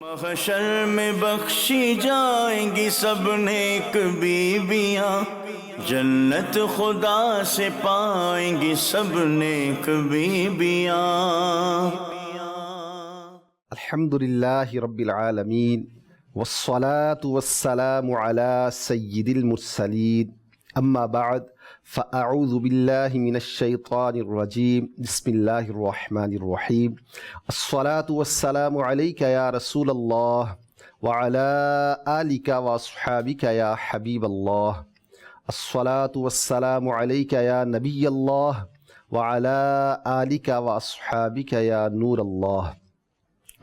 محشر میں بخشی جائیں گی سب نیک بیویاں، جنت خدا سے پائیں گی سب نیک بیویاں۔ الحمدللہ رب العالمین والصلاة والسلام على سید المرسلین، اما بعد فاعوذ باللہ من الشیطان الرجیم، بسم اللہ الرحمن الرحیم۔ الصلاة والسلام علیک یا رسول اللہ وعلى آلک واصحابک یا حبیب اللہ۔ الصلاة والسلام علیک یا نبی اللہ وعلى آلک واصحابک یا نور اللہ۔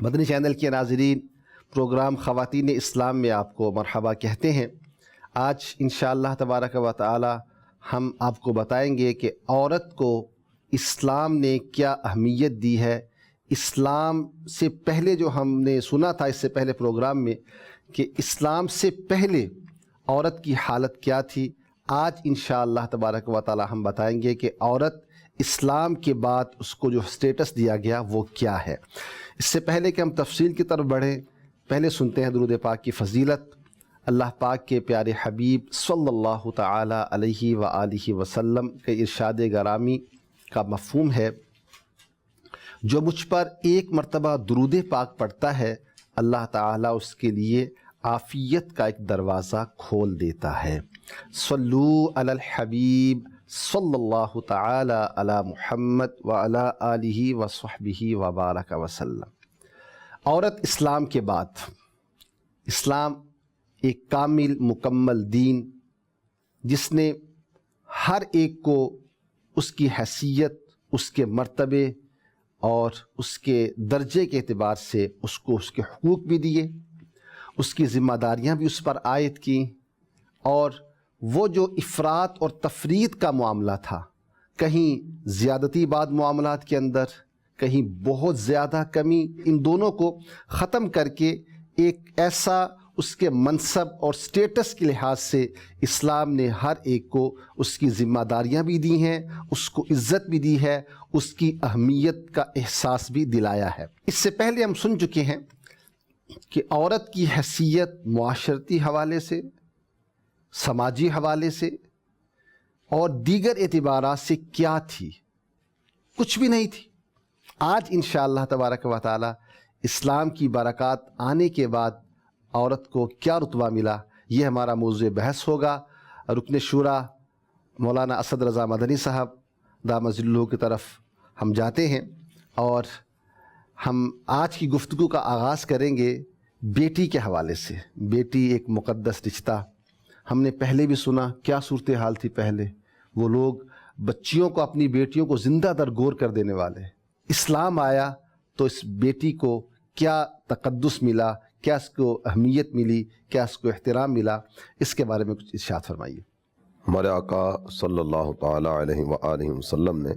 مدنی چینل کے ناظرین، پروگرام خواتین اسلام میں آپ کو مرحبا کہتے ہیں۔ آج انشاءاللہ تبارک و تعالی ہم آپ کو بتائیں گے کہ عورت کو اسلام نے کیا اہمیت دی ہے۔ اسلام سے پہلے جو ہم نے سنا تھا اس سے پہلے پروگرام میں کہ اسلام سے پہلے عورت کی حالت کیا تھی، آج انشاءاللہ تبارک و تعالی ہم بتائیں گے کہ عورت اسلام کے بعد اس کو جو سٹیٹس دیا گیا وہ کیا ہے۔ اس سے پہلے کہ ہم تفصیل کی طرف بڑھیں، پہلے سنتے ہیں درود پاک کی فضیلت۔ اللہ پاک کے پیارے حبیب صلی اللہ تعالی علیہ وآلہ وسلم کے ارشاد گرامی کا مفہوم ہے، جو مجھ پر ایک مرتبہ درود پاک پڑھتا ہے اللہ تعالیٰ اس کے لیے عافیت کا ایک دروازہ کھول دیتا ہے۔ صلو علی الحبیب صلی اللہ تعالی علی محمد وعلی آلہ وصحبہ وبارک وسلم۔ عورت اسلام کے بعد، اسلام ایک کامل مکمل دین جس نے ہر ایک کو اس کی حیثیت، اس کے مرتبے اور اس کے درجے کے اعتبار سے اس کو اس کے حقوق بھی دیے، اس کی ذمہ داریاں بھی اس پر عائد کیں، اور وہ جو افراط اور تفریط کا معاملہ تھا، کہیں زیادتی بعض معاملات کے اندر، کہیں بہت زیادہ کمی، ان دونوں کو ختم کر کے ایک ایسا اس کے منصب اور سٹیٹس کے لحاظ سے اسلام نے ہر ایک کو اس کی ذمہ داریاں بھی دی ہیں، اس کو عزت بھی دی ہے، اس کی اہمیت کا احساس بھی دلایا ہے۔ اس سے پہلے ہم سن چکے ہیں کہ عورت کی حیثیت معاشرتی حوالے سے، سماجی حوالے سے اور دیگر اعتبارات سے کیا تھی؟ کچھ بھی نہیں تھی۔ آج انشاءاللہ تبارک و تعالی اسلام کی برکات آنے کے بعد عورت کو کیا رتبہ ملا، یہ ہمارا موضوع بحث ہوگا۔ رکن شورا مولانا اسد رضا مدنی صاحب دامت ظلہ کی طرف ہم جاتے ہیں، اور ہم آج کی گفتگو کا آغاز کریں گے بیٹی کے حوالے سے۔ بیٹی ایک مقدس رشتہ، ہم نے پہلے بھی سنا کیا صورتحال تھی پہلے، وہ لوگ بچیوں کو، اپنی بیٹیوں کو زندہ درگور کر دینے والے۔ اسلام آیا تو اس بیٹی کو کیا تقدس ملا، کیا اس کو اہمیت ملی، کیا اس کو احترام ملا، اس کے بارے میں کچھ ارشاد فرمائیے۔ ہمارے آقا صلی اللہ تعالی علیہ وآلہ وسلم نے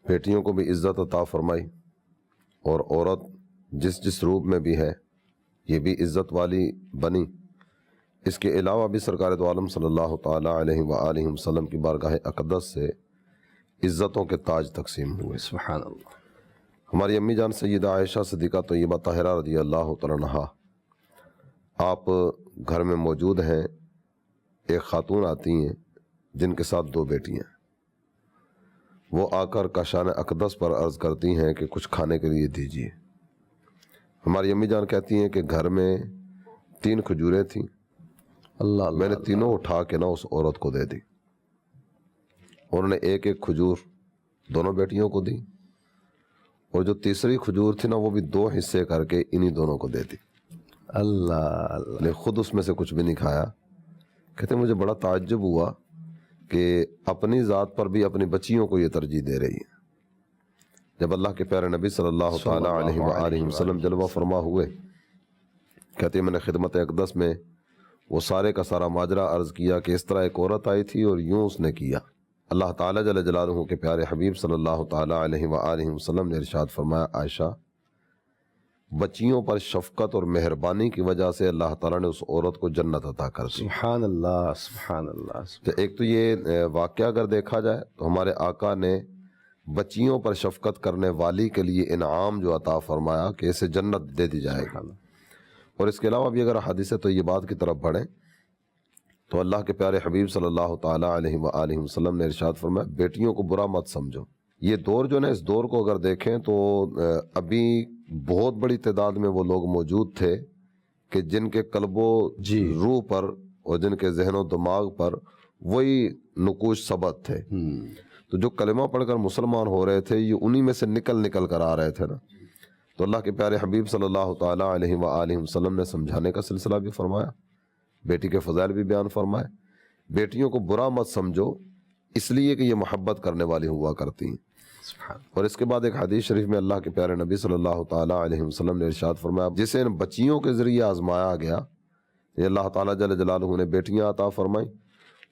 بیٹیوں کو بھی عزت عطا فرمائی، اور عورت جس جس روپ میں بھی ہے یہ بھی عزت والی بنی۔ اس کے علاوہ بھی سرکار دو عالم صلی اللہ تعالی علیہ وآلہ وسلم کی بارگاہ اقدس سے عزتوں کے تاج تقسیم ہوئے۔ سبحان اللہ۔ ہماری امی جان سیدہ عائشہ صدیقہ طیبہ طاہرہ رضی اللہ تعالی عنہا، آپ گھر میں موجود ہیں، ایک خاتون آتی ہیں جن کے ساتھ دو بیٹیاں، وہ آ کر کاشان اقدس پر عرض کرتی ہیں کہ کچھ کھانے کے لیے دیجیے۔ ہماری امی جان کہتی ہیں کہ گھر میں 3 کھجوریں تھیں، میں نے تینوں اٹھا کے اس عورت کو دے دی۔ انہوں نے ایک ایک کھجور دونوں بیٹیوں کو دی، اور جو تیسری کھجور تھی وہ بھی 2 حصے کر کے انہی دونوں کو دے دی۔ اللہ نے خود اس میں سے کچھ بھی نہیں کھایا۔ کہتے مجھے بڑا تعجب ہوا کہ اپنی ذات پر بھی اپنی بچیوں کو یہ ترجیح دے رہی ہے۔ جب اللہ کے پیارے نبی صلی اللہ تعالی علیہ وآلہ وسلم جلوہ فرما ہوئے، کہتے میں نے خدمت اقدس میں وہ سارے کا سارا ماجرا عرض کیا کہ اس طرح ایک عورت آئی تھی اور یوں اس نے کیا۔ اللہ تعالیٰ جل جلالہ کے پیارے حبیب صلی اللہ تعالی علیہ وآلہ وسلم نے ارشاد فرمایا، عائشہ، بچیوں پر شفقت اور مہربانی کی وجہ سے اللہ تعالیٰ نے اس عورت کو جنت عطا کر دی۔ سبحان اللہ، سبحان اللہ۔ تو ایک تو یہ واقعہ اگر دیکھا جائے تو ہمارے آقا نے بچیوں پر شفقت کرنے والی کے لیے انعام جو عطا فرمایا کہ اسے جنت دے دی جائے گی۔ اور اس کے علاوہ بھی اگر حدیث طیبات کی طرف بڑھیں تو اللہ کے پیارے حبیب صلی اللہ تعالیٰ علیہ وآلہ وسلم نے ارشاد فرمایا بیٹیوں کو برا مت سمجھو۔ یہ دور جو ہے اس دور کو اگر دیکھیں تو ابھی بہت بڑی تعداد میں وہ لوگ موجود تھے کہ جن کے قلب و روح پر اور جن کے ذہن و دماغ پر وہی نقوش ثبت تھے، تو جو کلمہ پڑھ کر مسلمان ہو رہے تھے یہ انہی میں سے نکل کر آ رہے تھے نا۔ تو اللہ کے پیارے حبیب صلی اللہ تعالیٰ علیہ وآلہ وسلم نے سمجھانے کا سلسلہ بھی فرمایا، بیٹی کے فضائل بھی بیان فرمائے۔ بیٹیوں کو برا مت سمجھو اس لیے کہ یہ محبت کرنے والی ہوا کرتی ہیں۔ اور اس کے بعد ایک حدیث شریف میں اللہ کے پیارے نبی صلی اللہ تعالیٰ علیہ وسلم نے ارشاد فرمایا جسے ان بچیوں کے ذریعے آزمایا گیا، یہ اللہ تعالیٰ جل جلالہ نے بیٹیاں عطا فرمائیں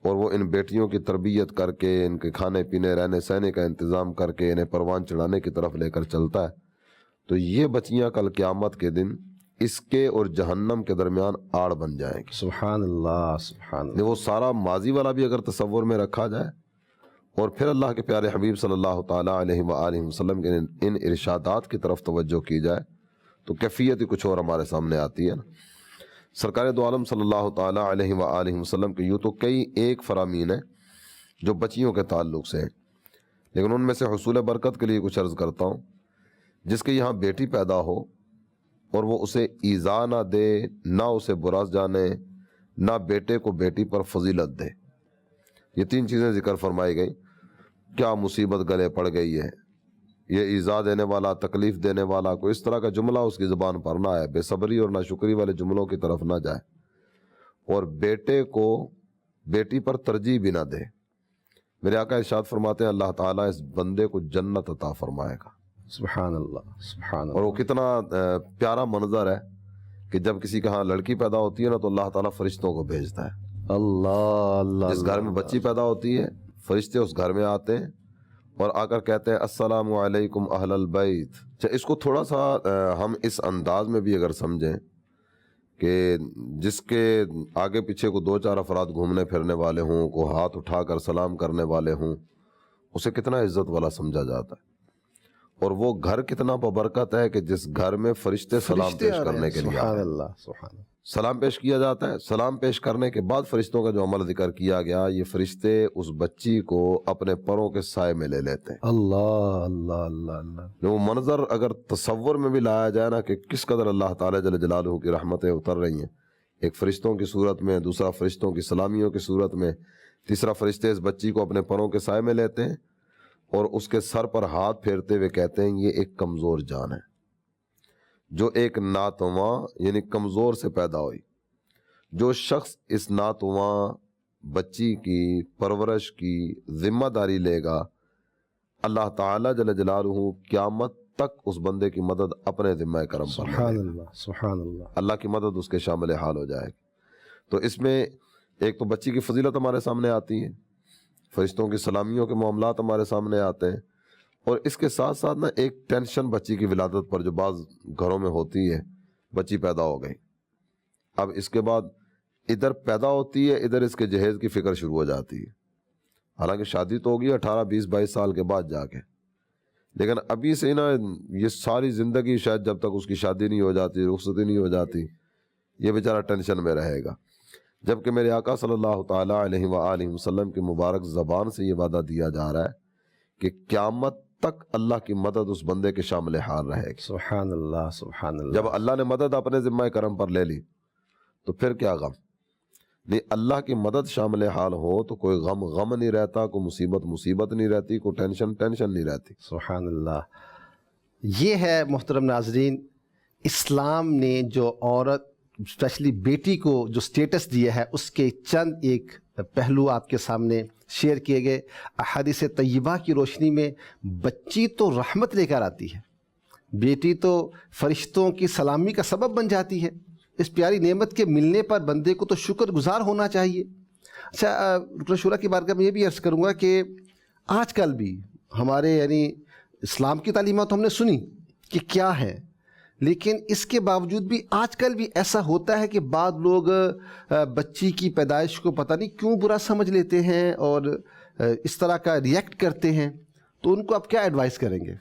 اور وہ ان بیٹیوں کی تربیت کر کے ان کے کھانے پینے رہنے سہنے کا انتظام کر کے انہیں پروان چڑھانے کی طرف لے کر چلتا ہے، تو یہ بچیاں کل قیامت کے دن اس کے اور جہنم کے درمیان آڑ بن جائیں گی۔ سبحان اللہ، سبحان اللہ۔ وہ سارا ماضی والا بھی اگر تصور میں رکھا جائے اور پھر اللہ کے پیارے حبیب صلی اللہ تعالیٰ علیہ وآلہ وسلم کے ان ارشادات کی طرف توجہ کی جائے تو کیفیت ہی کچھ اور ہمارے سامنے آتی ہے نا۔ سرکار دو عالم صلی اللہ تعالیٰ علیہ وآلہ وسلم کے یوں تو کئی ایک فرامین ہیں جو بچیوں کے تعلق سے ہیں، لیکن ان میں سے حصول برکت کے لیے کچھ عرض کرتا ہوں۔ جس کے یہاں بیٹی پیدا ہو اور وہ اسے ایذا نہ دے، نہ اسے برا جانے، نہ بیٹے کو بیٹی پر فضیلت دے، یہ تین چیزیں ذکر فرمائی گئیں۔ کیا مصیبت گلے پڑ گئی ہے، یہ ایذا دینے والا، تکلیف دینے والا، کوئی اس طرح کا جملہ اس کی زبان پر نہ آئے، بے صبری اور ناشکری والے جملوں کی طرف نہ جائے، اور بیٹے کو بیٹی پر ترجیح بھی نہ دے۔ میرے آقا ارشاد فرماتے ہیں اللہ تعالیٰ اس بندے کو جنت عطا فرمائے گا۔ سبحان اللہ، سبحان اللہ۔ اور وہ کتنا پیارا منظر ہے کہ جب کسی کے ہاں لڑکی پیدا ہوتی ہے نا تو اللہ تعالیٰ فرشتوں کو بھیجتا ہے۔ اللہ اللہ، جس گھر میں بچی پیدا ہوتی ہے فرشتے اس گھر میں آتے ہیں اور آ کر کہتے ہیں السلام علیکم اہل البیت۔ اس کو تھوڑا سا ہم اس انداز میں بھی اگر سمجھیں کہ جس کے آگے پیچھے کو دو چار افراد گھومنے پھرنے والے ہوں، کو ہاتھ اٹھا کر سلام کرنے والے ہوں، اسے کتنا عزت والا سمجھا جاتا ہے۔ اور وہ گھر کتنا ببرکت ہے کہ جس گھر میں فرشتے سلام پیش کرنے کے لیے سبحان اللہ، سبحان اللہ، سلام پیش کیا جاتا ہے۔ سلام پیش کرنے کے بعد فرشتوں کا جو عمل ذکر کیا گیا، یہ فرشتے اس بچی کو اپنے پروں کے سائے میں لے لیتے ہیں۔ اللہ اللہ اللہ اللہ۔ وہ منظر اگر تصور میں بھی لایا جائے نا کہ کس قدر اللہ تعالیٰ جل جلالہ کی رحمتیں اتر رہی ہیں، ایک فرشتوں کی صورت میں، دوسرا فرشتوں کی سلامیوں کی صورت میں، تیسرا فرشتے اس بچی کو اپنے پروں کے سائے میں لیتے ہیں اور اس کے سر پر ہاتھ پھیرتے ہوئے کہتے ہیں یہ ایک کمزور جان ہے جو ایک ناتواں یعنی کمزور سے پیدا ہوئی۔ جو شخص اس ناتواں بچی کی پرورش کی ذمہ داری لے گا، اللہ تعالیٰ جل جلالہ قیامت تک اس بندے کی مدد اپنے ذمہ کرم پر لے گا۔ سبحان اللہ، سبحان اللہ۔ اللہ کی مدد اس کے شامل حال ہو جائے گی۔ تو اس میں ایک تو بچی کی فضیلت ہمارے سامنے آتی ہے، فرشتوں کی سلامیوں کے معاملات ہمارے سامنے آتے ہیں، اور اس کے ساتھ ساتھ نا ایک ٹینشن بچی کی ولادت پر جو بعض گھروں میں ہوتی ہے، بچی پیدا ہو گئی، اب اس کے بعد ادھر پیدا ہوتی ہے، ادھر اس کے جہیز کی فکر شروع ہو جاتی ہے۔ حالانکہ شادی تو ہوگی 18 20 22 سال کے بعد جا کے، لیکن ابھی سے نا یہ ساری زندگی شاید جب تک اس کی شادی نہیں ہو جاتی، رخصتی نہیں ہو جاتی، یہ بیچارہ ٹینشن میں رہے گا۔ جبکہ میرے آقا صلی اللہ تعالیٰ علیہ وآلہ وسلم کی مبارک زبان سے یہ وعدہ دیا جا رہا ہے کہ قیامت تک اللہ کی مدد اس بندے کے شامل حال رہے گی۔ سبحان اللہ، سبحان اللہ۔ جب اللہ نے مدد اپنے ذمہ کرم پر لے لی تو پھر کیا غم؟ نہیں، اللہ کی مدد شامل حال ہو تو کوئی غم نہیں رہتا، کوئی مصیبت نہیں رہتی، کوئی ٹینشن نہیں رہتی۔ سبحان اللہ۔ یہ ہے محترم ناظرین، اسلام نے جو عورت اسپیشلی بیٹی کو جو سٹیٹس دیا ہے اس کے چند ایک پہلو آپ کے سامنے شیئر کیے گئے۔ احادیث طیبہ کی روشنی میں بچی تو رحمت لے کر آتی ہے، بیٹی تو فرشتوں کی سلامی کا سبب بن جاتی ہے۔ اس پیاری نعمت کے ملنے پر بندے کو تو شکر گزار ہونا چاہیے۔ اچھا، رکن شورا کی بارگاہ میں یہ بھی عرض کروں گا کہ آج کل بھی ہمارے یعنی اسلام کی تعلیمات ہم نے سنی کہ کیا ہے، لیکن اس کے باوجود بھی آج کل بھی ایسا ہوتا ہے کہ بعض لوگ بچی کی پیدائش کو پتہ نہیں کیوں برا سمجھ لیتے ہیں اور اس طرح کا ریئیکٹ کرتے ہیں۔ تو ان کو آپ کیا ایڈوائس کریں گے؟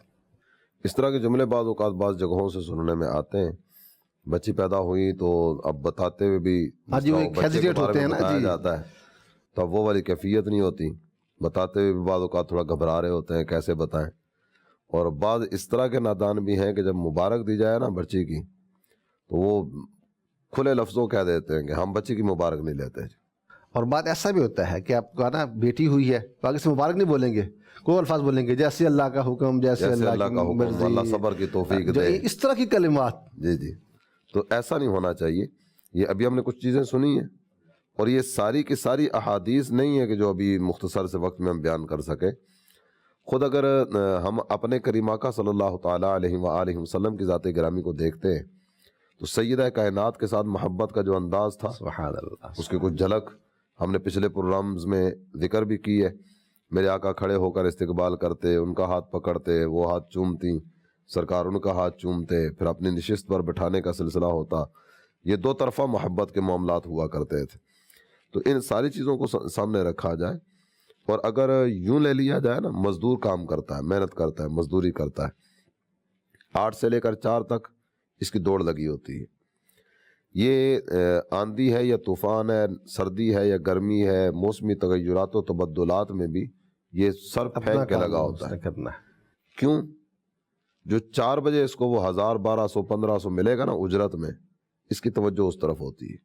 اس طرح کے جملے بعض اوقات بعض جگہوں سے سننے میں آتے ہیں. بچی پیدا ہوئی تو اب بتاتے ہوئے بھی ہاں جی، وہ hesitate ہوتے ہیں نا بتایا جی. جاتا ہے تو اب وہ والی کیفیت نہیں ہوتی. بتاتے ہوئے بھی بعض اوقات تھوڑا گھبرا رہے ہوتے ہیں کیسے بتائیں. اور بعض اس طرح کے نادان بھی ہیں کہ جب مبارک دی جائے نا بچی کی تو وہ کھلے لفظوں کہہ دیتے ہیں کہ ہم بچی کی مبارک نہیں لیتے. اور بات ایسا بھی ہوتا ہے کہ آپ کو نا بیٹی ہوئی ہے تو آگے سے مبارک نہیں بولیں گے، کوئی الفاظ بولیں گے جیسے اللہ کا حکم، جیسے اللہ کا کی حکم، مرضی، اللہ صبر کی توفیق جو دے، اس طرح کی کلمات. جی جی. تو ایسا نہیں ہونا چاہیے. یہ ابھی ہم نے کچھ چیزیں سنی ہیں اور یہ ساری کی ساری احادیث نہیں ہے کہ جو ابھی مختصر سے وقت میں ہم بیان کر سکیں. خود اگر ہم اپنے کریم آقا صلی اللہ تعالیٰ علیہ وآلہ وسلم کی ذات گرامی کو دیکھتے ہیں تو سیدہ کائنات کے ساتھ محبت کا جو انداز تھا سبحان اللہ، اس کی کچھ جھلک ہم نے پچھلے پروگرامز میں ذکر بھی کی ہے. میرے آقا کھڑے ہو کر استقبال کرتے، ان کا ہاتھ پکڑتے، وہ ہاتھ چومتی، سرکار ان کا ہاتھ چومتے، پھر اپنی نشست پر بٹھانے کا سلسلہ ہوتا. یہ دو طرفہ محبت کے معاملات ہوا کرتے تھے. تو ان ساری چیزوں کو سامنے رکھا جائے اور اگر یوں لے لیا جائے نا، مزدور کام کرتا ہے، محنت کرتا ہے، مزدوری کرتا ہے، 8 سے لے کر 4 تک اس کی دوڑ لگی ہوتی ہے. یہ آندھی ہے یا طوفان ہے، سردی ہے یا گرمی ہے، موسمی تغیرات و تبدلات میں بھی یہ سر پھینک کے لگا ہوتا ہے. کرنا ہے. کیوں؟ جو 4 بجے اس کو وہ 1000 1200 1500 ملے گا نا اجرت میں، اس کی توجہ اس طرف ہوتی ہے.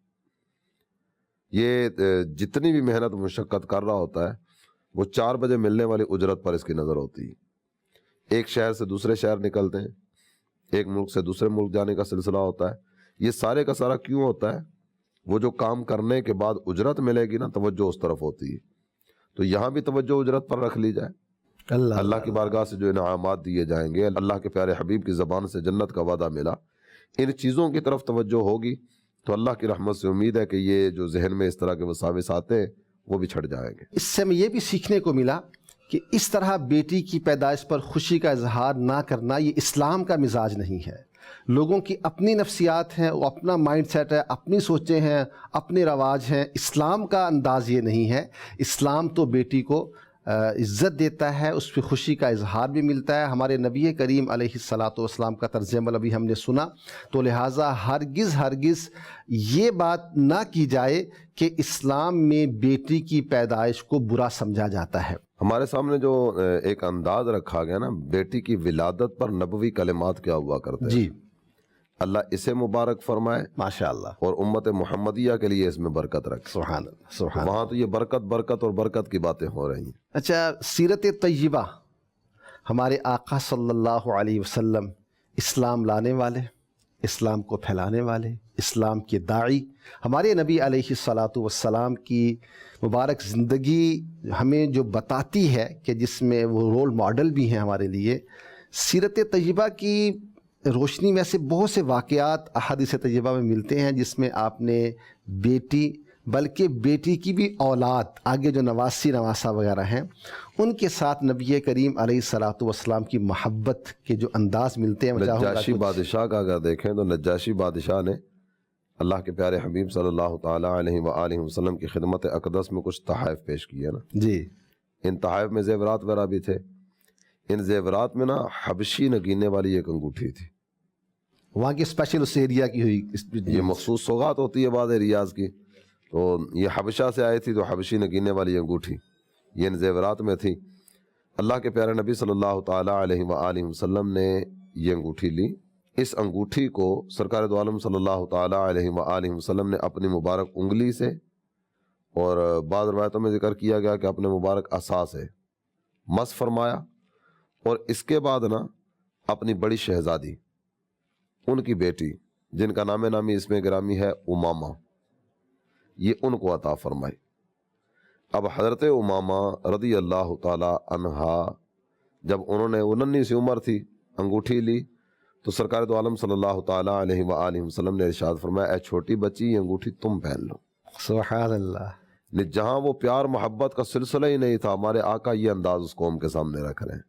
یہ جتنی بھی محنت مشقت کر رہا ہوتا ہے وہ 4 بجے ملنے والی اجرت پر اس کی نظر ہوتی ہے. ایک شہر سے دوسرے شہر نکلتے ہیں، ایک ملک سے دوسرے ملک جانے کا سلسلہ ہوتا ہے. یہ سارے کا سارا کیوں ہوتا ہے؟ وہ جو کام کرنے کے بعد اجرت ملے گی نا، توجہ اس طرف ہوتی ہے. تو یہاں بھی توجہ اجرت پر رکھ لی جائے. اللہ کی بارگاہ سے جو انعامات دیے جائیں گے، اللہ کے پیارے حبیب کی زبان سے جنت کا وعدہ ملا، ان چیزوں کی طرف توجہ ہوگی تو اللہ کی رحمت سے امید ہے کہ یہ جو ذہن میں اس طرح کے وساوس آتے ہیں وہ بھی چھٹ جائیں گے. اس سے ہمیں یہ بھی سیکھنے کو ملا کہ اس طرح بیٹی کی پیدائش پر خوشی کا اظہار نہ کرنا یہ اسلام کا مزاج نہیں ہے. لوگوں کی اپنی نفسیات ہیں، وہ اپنا مائنڈ سیٹ ہے، اپنی سوچیں ہیں، اپنے رواج ہیں. اسلام کا انداز یہ نہیں ہے. اسلام تو بیٹی کو عزت دیتا ہے، اس پہ خوشی کا اظہار بھی ملتا ہے. ہمارے نبی کریم علیہ الصلاۃ والسلام کا طرز عمل ابھی ہم نے سنا. تو لہٰذا ہرگز یہ بات نہ کی جائے کہ اسلام میں بیٹی کی پیدائش کو برا سمجھا جاتا ہے. ہمارے سامنے جو ایک انداز رکھا گیا نا، بیٹی کی ولادت پر نبوی کلمات کیا ہوا کرتے ہیں. جی، اللہ اسے مبارک فرمائے ماشاء اللہ، اور امت محمدیہ کے لیے اس میں برکت رکھے. سبحان اللہ، سبحان اللہ. وہاں تو یہ برکت اور برکت کی باتیں ہو رہی ہیں. اچھا، سیرت طیبہ، ہمارے آقا صلی اللہ علیہ وسلم اسلام لانے والے، اسلام کو پھیلانے والے، اسلام کے داعی. ہمارے نبی علیہ الصلاۃ والسلام کی مبارک زندگی ہمیں جو بتاتی ہے کہ جس میں وہ رول ماڈل بھی ہیں ہمارے لیے. سیرت طیبہ کی روشنی میں سے بہت سے واقعات احادیث طیبہ میں ملتے ہیں جس میں آپ نے بیٹی، بلکہ بیٹی کی بھی اولاد، آگے جو نواسی نواسا وغیرہ ہیں، ان کے ساتھ نبی کریم علیہ الصلاۃ والسلام کی محبت کے جو انداز ملتے ہیں. نجاشی بادشاہ کا اگر دیکھیں تو نجاشی بادشاہ نے اللہ کے پیارے حبیب صلی اللہ تعالیٰ علیہ وآلہ وسلم کی خدمت اقدس میں کچھ تحائف پیش کیے نا. جی، ان تحائف میں زیورات وغیرہ بھی تھے. ان زیورات میں نا حبشی نگینے والی ایک انگوٹھی تھی. وہاں کی اسپیشل اس ایریا کی ہوئی. یہ مخصوص سوغات ہوتی ہے بعض ریاض کی، تو یہ حبشہ سے آئی تھی تو حبشی نگینے والی انگوٹھی یہ ان زیورات میں تھی. اللہ کے پیارے نبی صلی اللہ تعالیٰ علیہ وآلہ وسلم نے یہ انگوٹھی لی. اس انگوٹھی کو سرکار دو عالم صلی اللہ تعالیٰ علیہ وآلہ وسلم نے اپنی مبارک انگلی سے، اور بعض روایتوں میں ذکر کیا گیا کہ اپنے مبارک عصا سے مس فرمایا. اور اس کے بعد نا اپنی بڑی شہزادی، ان کی بیٹی جن کا نام نامی اس میں گرامی ہے امامہ، یہ ان کو عطا فرمائی. اب حضرت امامہ رضی اللہ تعالی عنہا جب انہوں نے 19 سی عمر تھی، انگوٹھی لی تو سرکار دو عالم صلی اللہ تعالیٰ علیہ وآلہ وسلم نے ارشاد فرمایا، اے چھوٹی بچی، یہ انگوٹھی تم پہن لو. سبحان اللہ. جہاں وہ پیار محبت کا سلسلہ ہی نہیں تھا، ہمارے آقا یہ انداز اس قوم کے سامنے رکھ رہے ہیں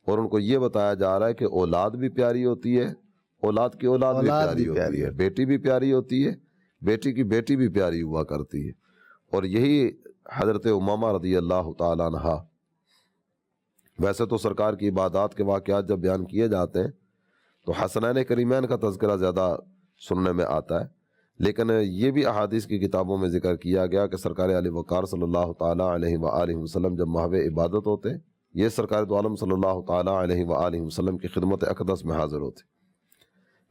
اور ان کو یہ بتایا جا رہا ہے کہ اولاد بھی پیاری ہوتی ہے، اولاد کی اولاد بھی پیاری ہوتی ہے، بیٹی بھی پیاری ہوتی ہے، بیٹی کی بیٹی بھی پیاری ہوا کرتی ہے. اور یہی حضرت امامہ رضی اللہ تعالیٰ عنہا ویسے تو سرکار کی عبادات کے واقعات جب بیان کیے جاتے ہیں تو حسنین کریمین کا تذکرہ زیادہ سننے میں آتا ہے، لیکن یہ بھی احادیث کی کتابوں میں ذکر کیا گیا کہ سرکار علی وقار صلی اللہ تعالیٰ علیہ وآلہ وسلم جب محو عبادت ہوتے، یہ سرکار دو عالم صلی اللہ تعالیٰ علیہ وآلہ وسلم کی خدمت اقدس میں حاضر ہوتے،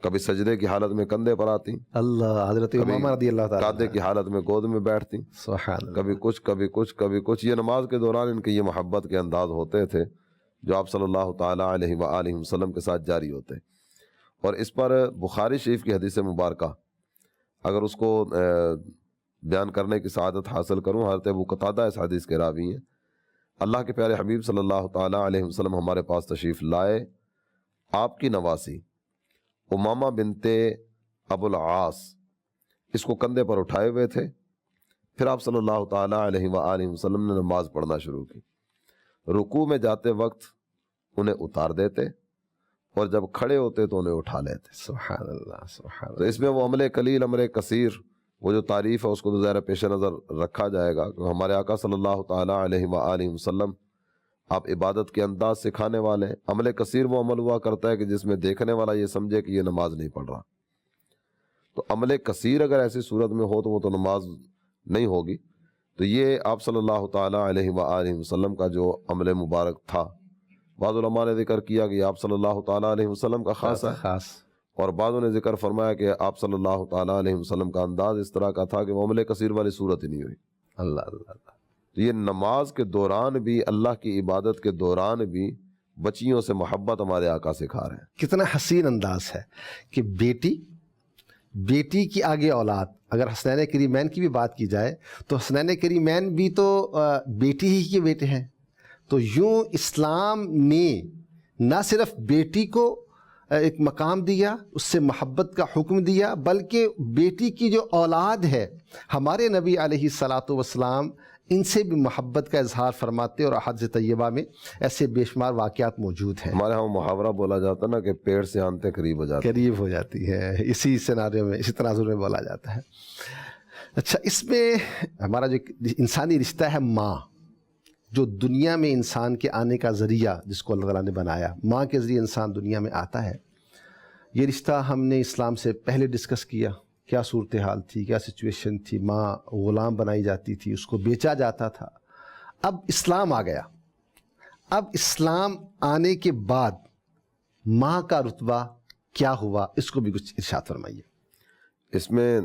کبھی سجدے کی حالت میں کندھے پر آتی، اللہ، حضرت امامہ رضی اللہ تعالیٰ قادے کی حالت میں گود میں بیٹھتی، سبحان اللہ، کبھی کچھ کبھی کچھ کبھی کچھ۔ یہ نماز کے دوران ان کے یہ محبت کے انداز ہوتے تھے جو آپ صلی اللہ تعالیٰ علیہ وآلہ وسلم کے ساتھ جاری ہوتے۔ اور اس پر بخاری شریف کی حدیث مبارکہ اگر اس کو بیان کرنے کی سعادت حاصل کروں، حضرت ابو قتادہ اس حدیث کے راوی ہیں، اللہ کے پیارے حبیب صلی اللہ تعالیٰ علیہ وسلم ہمارے پاس تشریف لائے، آپ کی نواسی امامہ بنت ابو العاص اس کو کندھے پر اٹھائے ہوئے تھے، پھر آپ صلی اللہ تعالیٰ علیہ وآلہ وسلم نے نماز پڑھنا شروع کی، رکوع میں جاتے وقت انہیں اتار دیتے اور جب کھڑے ہوتے تو انہیں اٹھا لیتے۔ سبحان اللہ، سبحان تو اللہ، اس میں وہ عمل قلیل عمل کثیر وہ جو تعریف ہے اس کو تو ظاہر پیش نظر رکھا جائے گا کہ ہمارے آقا صلی اللہ تعالیٰ علیہ وآلہ وسلم آپ عبادت کے انداز سکھانے والے ہیں۔ عمل کثیر وہ عمل ہوا کرتا ہے کہ جس میں دیکھنے والا یہ سمجھے کہ یہ نماز نہیں پڑھ رہا، تو عمل کثیر اگر ایسی صورت میں ہو تو وہ تو نماز نہیں ہوگی۔ تو یہ آپ صلی اللہ تعالیٰ علیہ وآلہ وسلم کا جو عمل مبارک تھا، بعض علماء نے ذکر کیا کہ آپ صلی اللہ تعالیٰ علیہ وسلم کا خاص ہے، خاص، اور بعضوں نے ذکر فرمایا کہ آپ صلی اللہ تعالیٰ علیہ وسلم کا انداز اس طرح کا تھا کہ وہ عمل کثیر والی صورت ہی نہیں ہوئی۔ اللہ اللہ اللہ، تو یہ نماز کے دوران بھی، اللہ کی عبادت کے دوران بھی بچیوں سے محبت ہمارے آقا سکھا رہے ہیں۔ کتنا حسین انداز ہے کہ بیٹی کی آگے اولاد۔ اگر حسنین کریمین کی بھی بات کی جائے تو حسنین کریمین بھی تو بیٹی ہی کے بیٹے ہیں، تو یوں اسلام نے نہ صرف بیٹی کو ایک مقام دیا، اس سے محبت کا حکم دیا، بلکہ بیٹی کی جو اولاد ہے ہمارے نبی علیہ الصلاۃ والسلام ان سے بھی محبت کا اظہار فرماتے، اور احادیث طیبہ میں ایسے بے شمار واقعات موجود ہیں۔ ہمارے ہاں محاورہ بولا جاتا نا کہ پیڑ سے آنتیں قریب ہو جاتی، قریب ہو جاتی ہے، اسی سیناریو میں، اسی تناظر میں بولا جاتا ہے۔ اچھا، اس میں ہمارا جو انسانی رشتہ ہے ماں، جو دنیا میں انسان کے آنے کا ذریعہ جس کو اللہ تعالیٰ نے بنایا، ماں کے ذریعے انسان دنیا میں آتا ہے، یہ رشتہ ہم نے اسلام سے پہلے ڈسکس کیا، کیا صورتحال تھی، کیا سچویشن تھی، ماں غلام بنائی جاتی تھی، اس کو بیچا جاتا تھا۔ اب اسلام آ گیا، اب اسلام آنے کے بعد ماں کا رتبہ کیا ہوا، اس کو بھی کچھ ارشاد فرمائیے۔ اس میں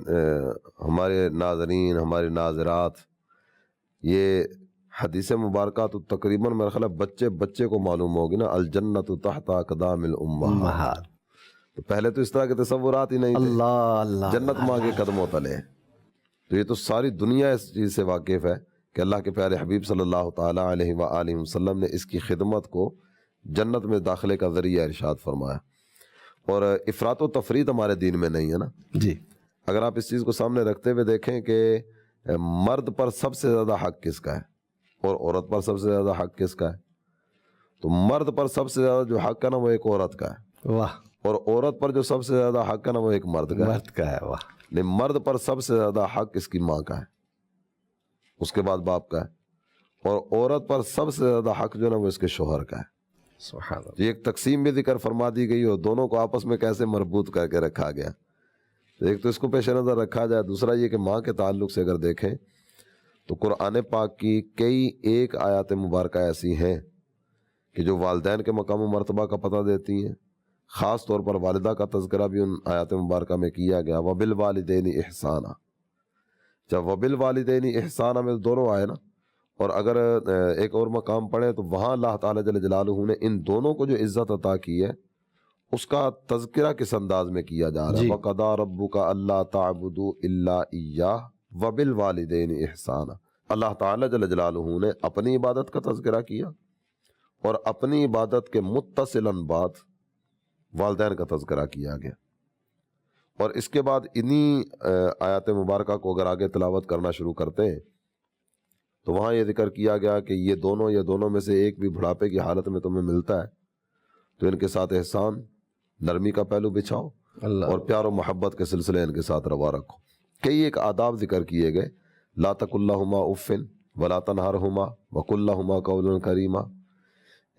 ہمارے ناظرین، ہمارے ناظرات، یہ حدیث مبارکہ تو تقریباً میرا خیال ہے بچے کو معلوم ہوگی نا، الجنت تحت اقدام الامہات، تو پہلے تو اس طرح کے تصورات ہی نہیں تھے، اللہ اللہ، جنت ماں کے قدموں تلے۔ تو یہ تو ساری دنیا اس چیز سے واقف ہے کہ اللہ کے پیارے حبیب صلی اللہ تعالیٰ علیہ وآلہ وسلم نے اس کی خدمت کو جنت میں داخلے کا ذریعہ ارشاد فرمایا، اور افراط و تفریط ہمارے دین میں نہیں ہے نا۔ جی، اگر آپ اس چیز کو سامنے رکھتے ہوئے دیکھیں کہ مرد پر سب سے زیادہ حق کس کا ہے اور عورت پر سب سے زیادہ حق کس کا ہے، تو مرد پر سب سے زیادہ جو حق ہے نا وہ ایک عورت کا ہے، واہ، اور عورت پر جو سب سے زیادہ حق ہے نا وہ ایک مرد کا ہے۔ مرد کا ہے، واہ، لیکن مرد پر سب سے زیادہ حق اس کی ماں کا ہے، اس کے بعد باپ کا ہے، اور عورت پر سب سے زیادہ حق جو ہے نا وہ اس کے شوہر کا ہے۔ سبحان اللہ، یہ ایک تقسیم بھی ذکر فرما دی گئی اور دونوں کو آپس میں کیسے مربوط کر کے رکھا گیا۔ ایک تو اس کو پیش نظر رکھا جائے، دوسرا یہ کہ ماں کے تعلق سے اگر دیکھیں تو قرآن پاک کی کئی ایک آیات مبارکہ ایسی ہیں کہ جو والدین کے مقام و مرتبہ کا پتہ دیتی ہیں، خاص طور پر والدہ کا تذکرہ بھی ان آیات مبارکہ میں کیا گیا، وَبِالْوَالِدَيْنِ إِحْسَانًا۔ جب وَبِالْوَالِدَيْنِ إِحْسَانًا میں دونوں آئے نا، اور اگر ایک اور مقام پڑھیں تو وہاں اللہ تعالیٰ جل جلالہ نے ان دونوں کو جو عزت عطا کی ہے اس کا تذکرہ کس انداز میں کیا جا رہا ہے، وَقَضَىٰ رَبُّكَ أَلَّا تَعْبُدُوا إِلَّا إِيَّاهُ وَبِالْوَالِدَيْنِ إِحْسَانًا۔ اللہ تعالیٰ جل جلالہ نے اپنی عبادت کا تذکرہ کیا اور اپنی عبادت کے متصلاً بعد والدین کا تذکرہ کیا گیا، اور اس کے بعد انہی آیات مبارکہ کو اگر آگے تلاوت کرنا شروع کرتے ہیں تو وہاں یہ ذکر کیا گیا کہ یہ دونوں میں سے ایک بھی بڑھاپے کی حالت میں تمہیں ملتا ہے تو ان کے ساتھ احسان، نرمی کا پہلو بچھاؤ اور پیار و محبت کے سلسلے ان کے ساتھ روا رکھو۔ کئی ایک آداب ذکر کیے گئے، لا تقل لہما اف ولا تنہرہما وقل لہما قولا کریما،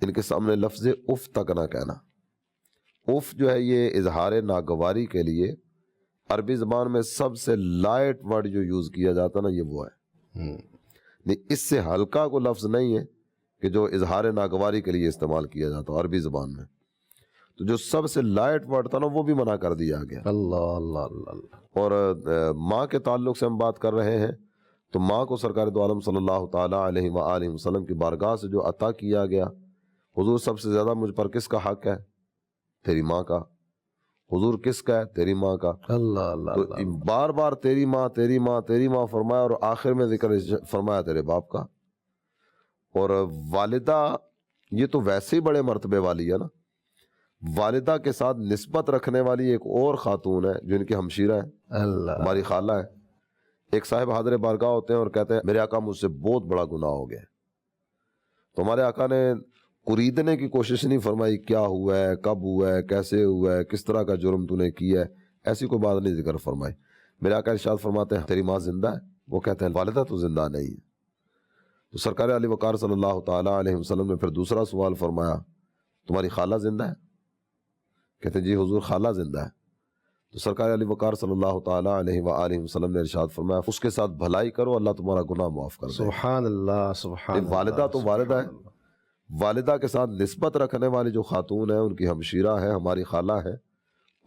ان کے سامنے لفظ اف تک نہ کہنا۔ اف جو ہے یہ اظہار ناگواری کے لیے عربی زبان میں سب سے لائٹ ورڈ جو یوز کیا جاتا ہے نا، یہ وہ ہے۔ نہیں، اس سے ہلکا کو لفظ نہیں ہے کہ جو اظہار ناگواری کے لیے استعمال کیا جاتا ہے عربی زبان میں۔ تو جو سب سے لائٹ ورڈ تھا نا وہ بھی منع کر دیا گیا۔ اللہ اللہ اللہ اللہ۔ اور ماں کے تعلق سے ہم بات کر رہے ہیں تو ماں کو سرکار دو عالم صلی اللہ تعالیٰ علیہ وآلہ وسلم کی بارگاہ سے جو عطا کیا گیا، حضور سب سے زیادہ مجھ پر کس کا حق ہے؟ تیری ماں کا۔ حضور کس کا ہے؟ تیری ماں کا۔ اللہ اللہ تو اللہ۔ بار بار تیری ماں تیری ماں تیری ماں فرمایا، اور آخر میں ذکر فرمایا تیرے باپ کا۔ اور والدہ یہ تو ویسے ہی بڑے مرتبے والی ہے نا۔ والدہ کے ساتھ نسبت رکھنے والی ایک اور خاتون ہے جو ان کی ہمشیرہ ہے، اللہ۔ ہماری خالہ ہے۔ ایک صاحب حاضر بارگاہ ہوتے ہیں اور کہتے ہیں میرے آقا مجھ سے بہت بڑا گناہ ہو گیا ہے۔ تو ہمارے آقا نے قریدنے کی کوشش نہیں فرمائی، کیا ہوا ہے، کب ہوا ہے، کیسے ہوا ہے، کس طرح کا جرم تو نے کیا ہے، ایسی کوئی بات نہیں ذکر فرمائی۔ میرے آقا ارشاد فرماتے ہیں تیری ماں زندہ ہے؟ وہ کہتے ہیں والدہ تو زندہ نہیں ہے۔ تو سرکار علی وقار صلی اللہ تعالیٰ علیہ وسلم نے پھر دوسرا سوال فرمایا، تمہاری خالہ زندہ ہے؟ کہتے ہیں جی حضور خالہ زندہ ہے۔ تو سرکار علی وقار صلی اللہ تعالیٰ علیہ وآلہ وسلم نے ارشاد فرمایا اس کے ساتھ بھلائی کرو، اللہ تمہارا گناہ معاف کر دے۔ سبحان اللہ سبحان اللہ۔ والدہ تو والدہ ہے، والدہ کے ساتھ نسبت رکھنے والی جو خاتون ہے، ان کی ہمشیرہ ہے، ہماری خالہ ہے،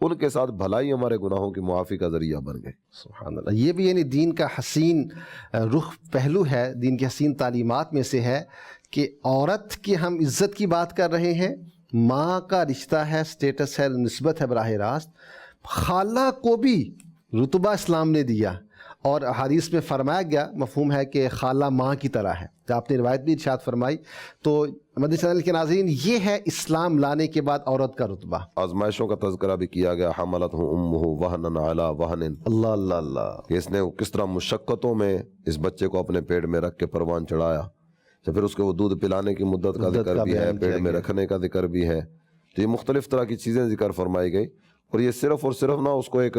ان کے ساتھ بھلائی ہمارے گناہوں کی معافی کا ذریعہ بن گئے۔ سبحان اللہ۔ یہ بھی یعنی دین کا حسین رخ پہلو ہے، دین کی حسین تعلیمات میں سے ہے کہ عورت کی ہم عزت کی بات کر رہے ہیں، ماں کا رشتہ ہے، سٹیٹس ہے، نسبت ہے براہ راست، خالہ کو بھی رتبہ اسلام نے دیا، اور حدیث میں فرمایا گیا، مفہوم ہے کہ خالہ ماں کی طرح ہے، جو آپ نے روایت بھی ارشاد فرمائی۔ تو مدنی چینل کے ناظرین، یہ ہے اسلام لانے کے بعد عورت کا رتبہ۔ آزمائشوں کا تذکرہ بھی کیا گیا، حملتہ امہ وہنا علی وہن، اللہ اللہ اللہ۔ کہ اس نے کس طرح مشقتوں میں اس بچے کو اپنے پیٹ میں رکھ کے پروان چڑھایا، تو پھر اس کو وہ دودھ پلانے کی مدت کا ذکر بھی ہے، پیٹ میں رکھنے کا ذکر بھی ہے۔ تو یہ مختلف طرح کی چیزیں ذکر فرمائی گئی، اور یہ صرف اور صرف نہ اس کو ایک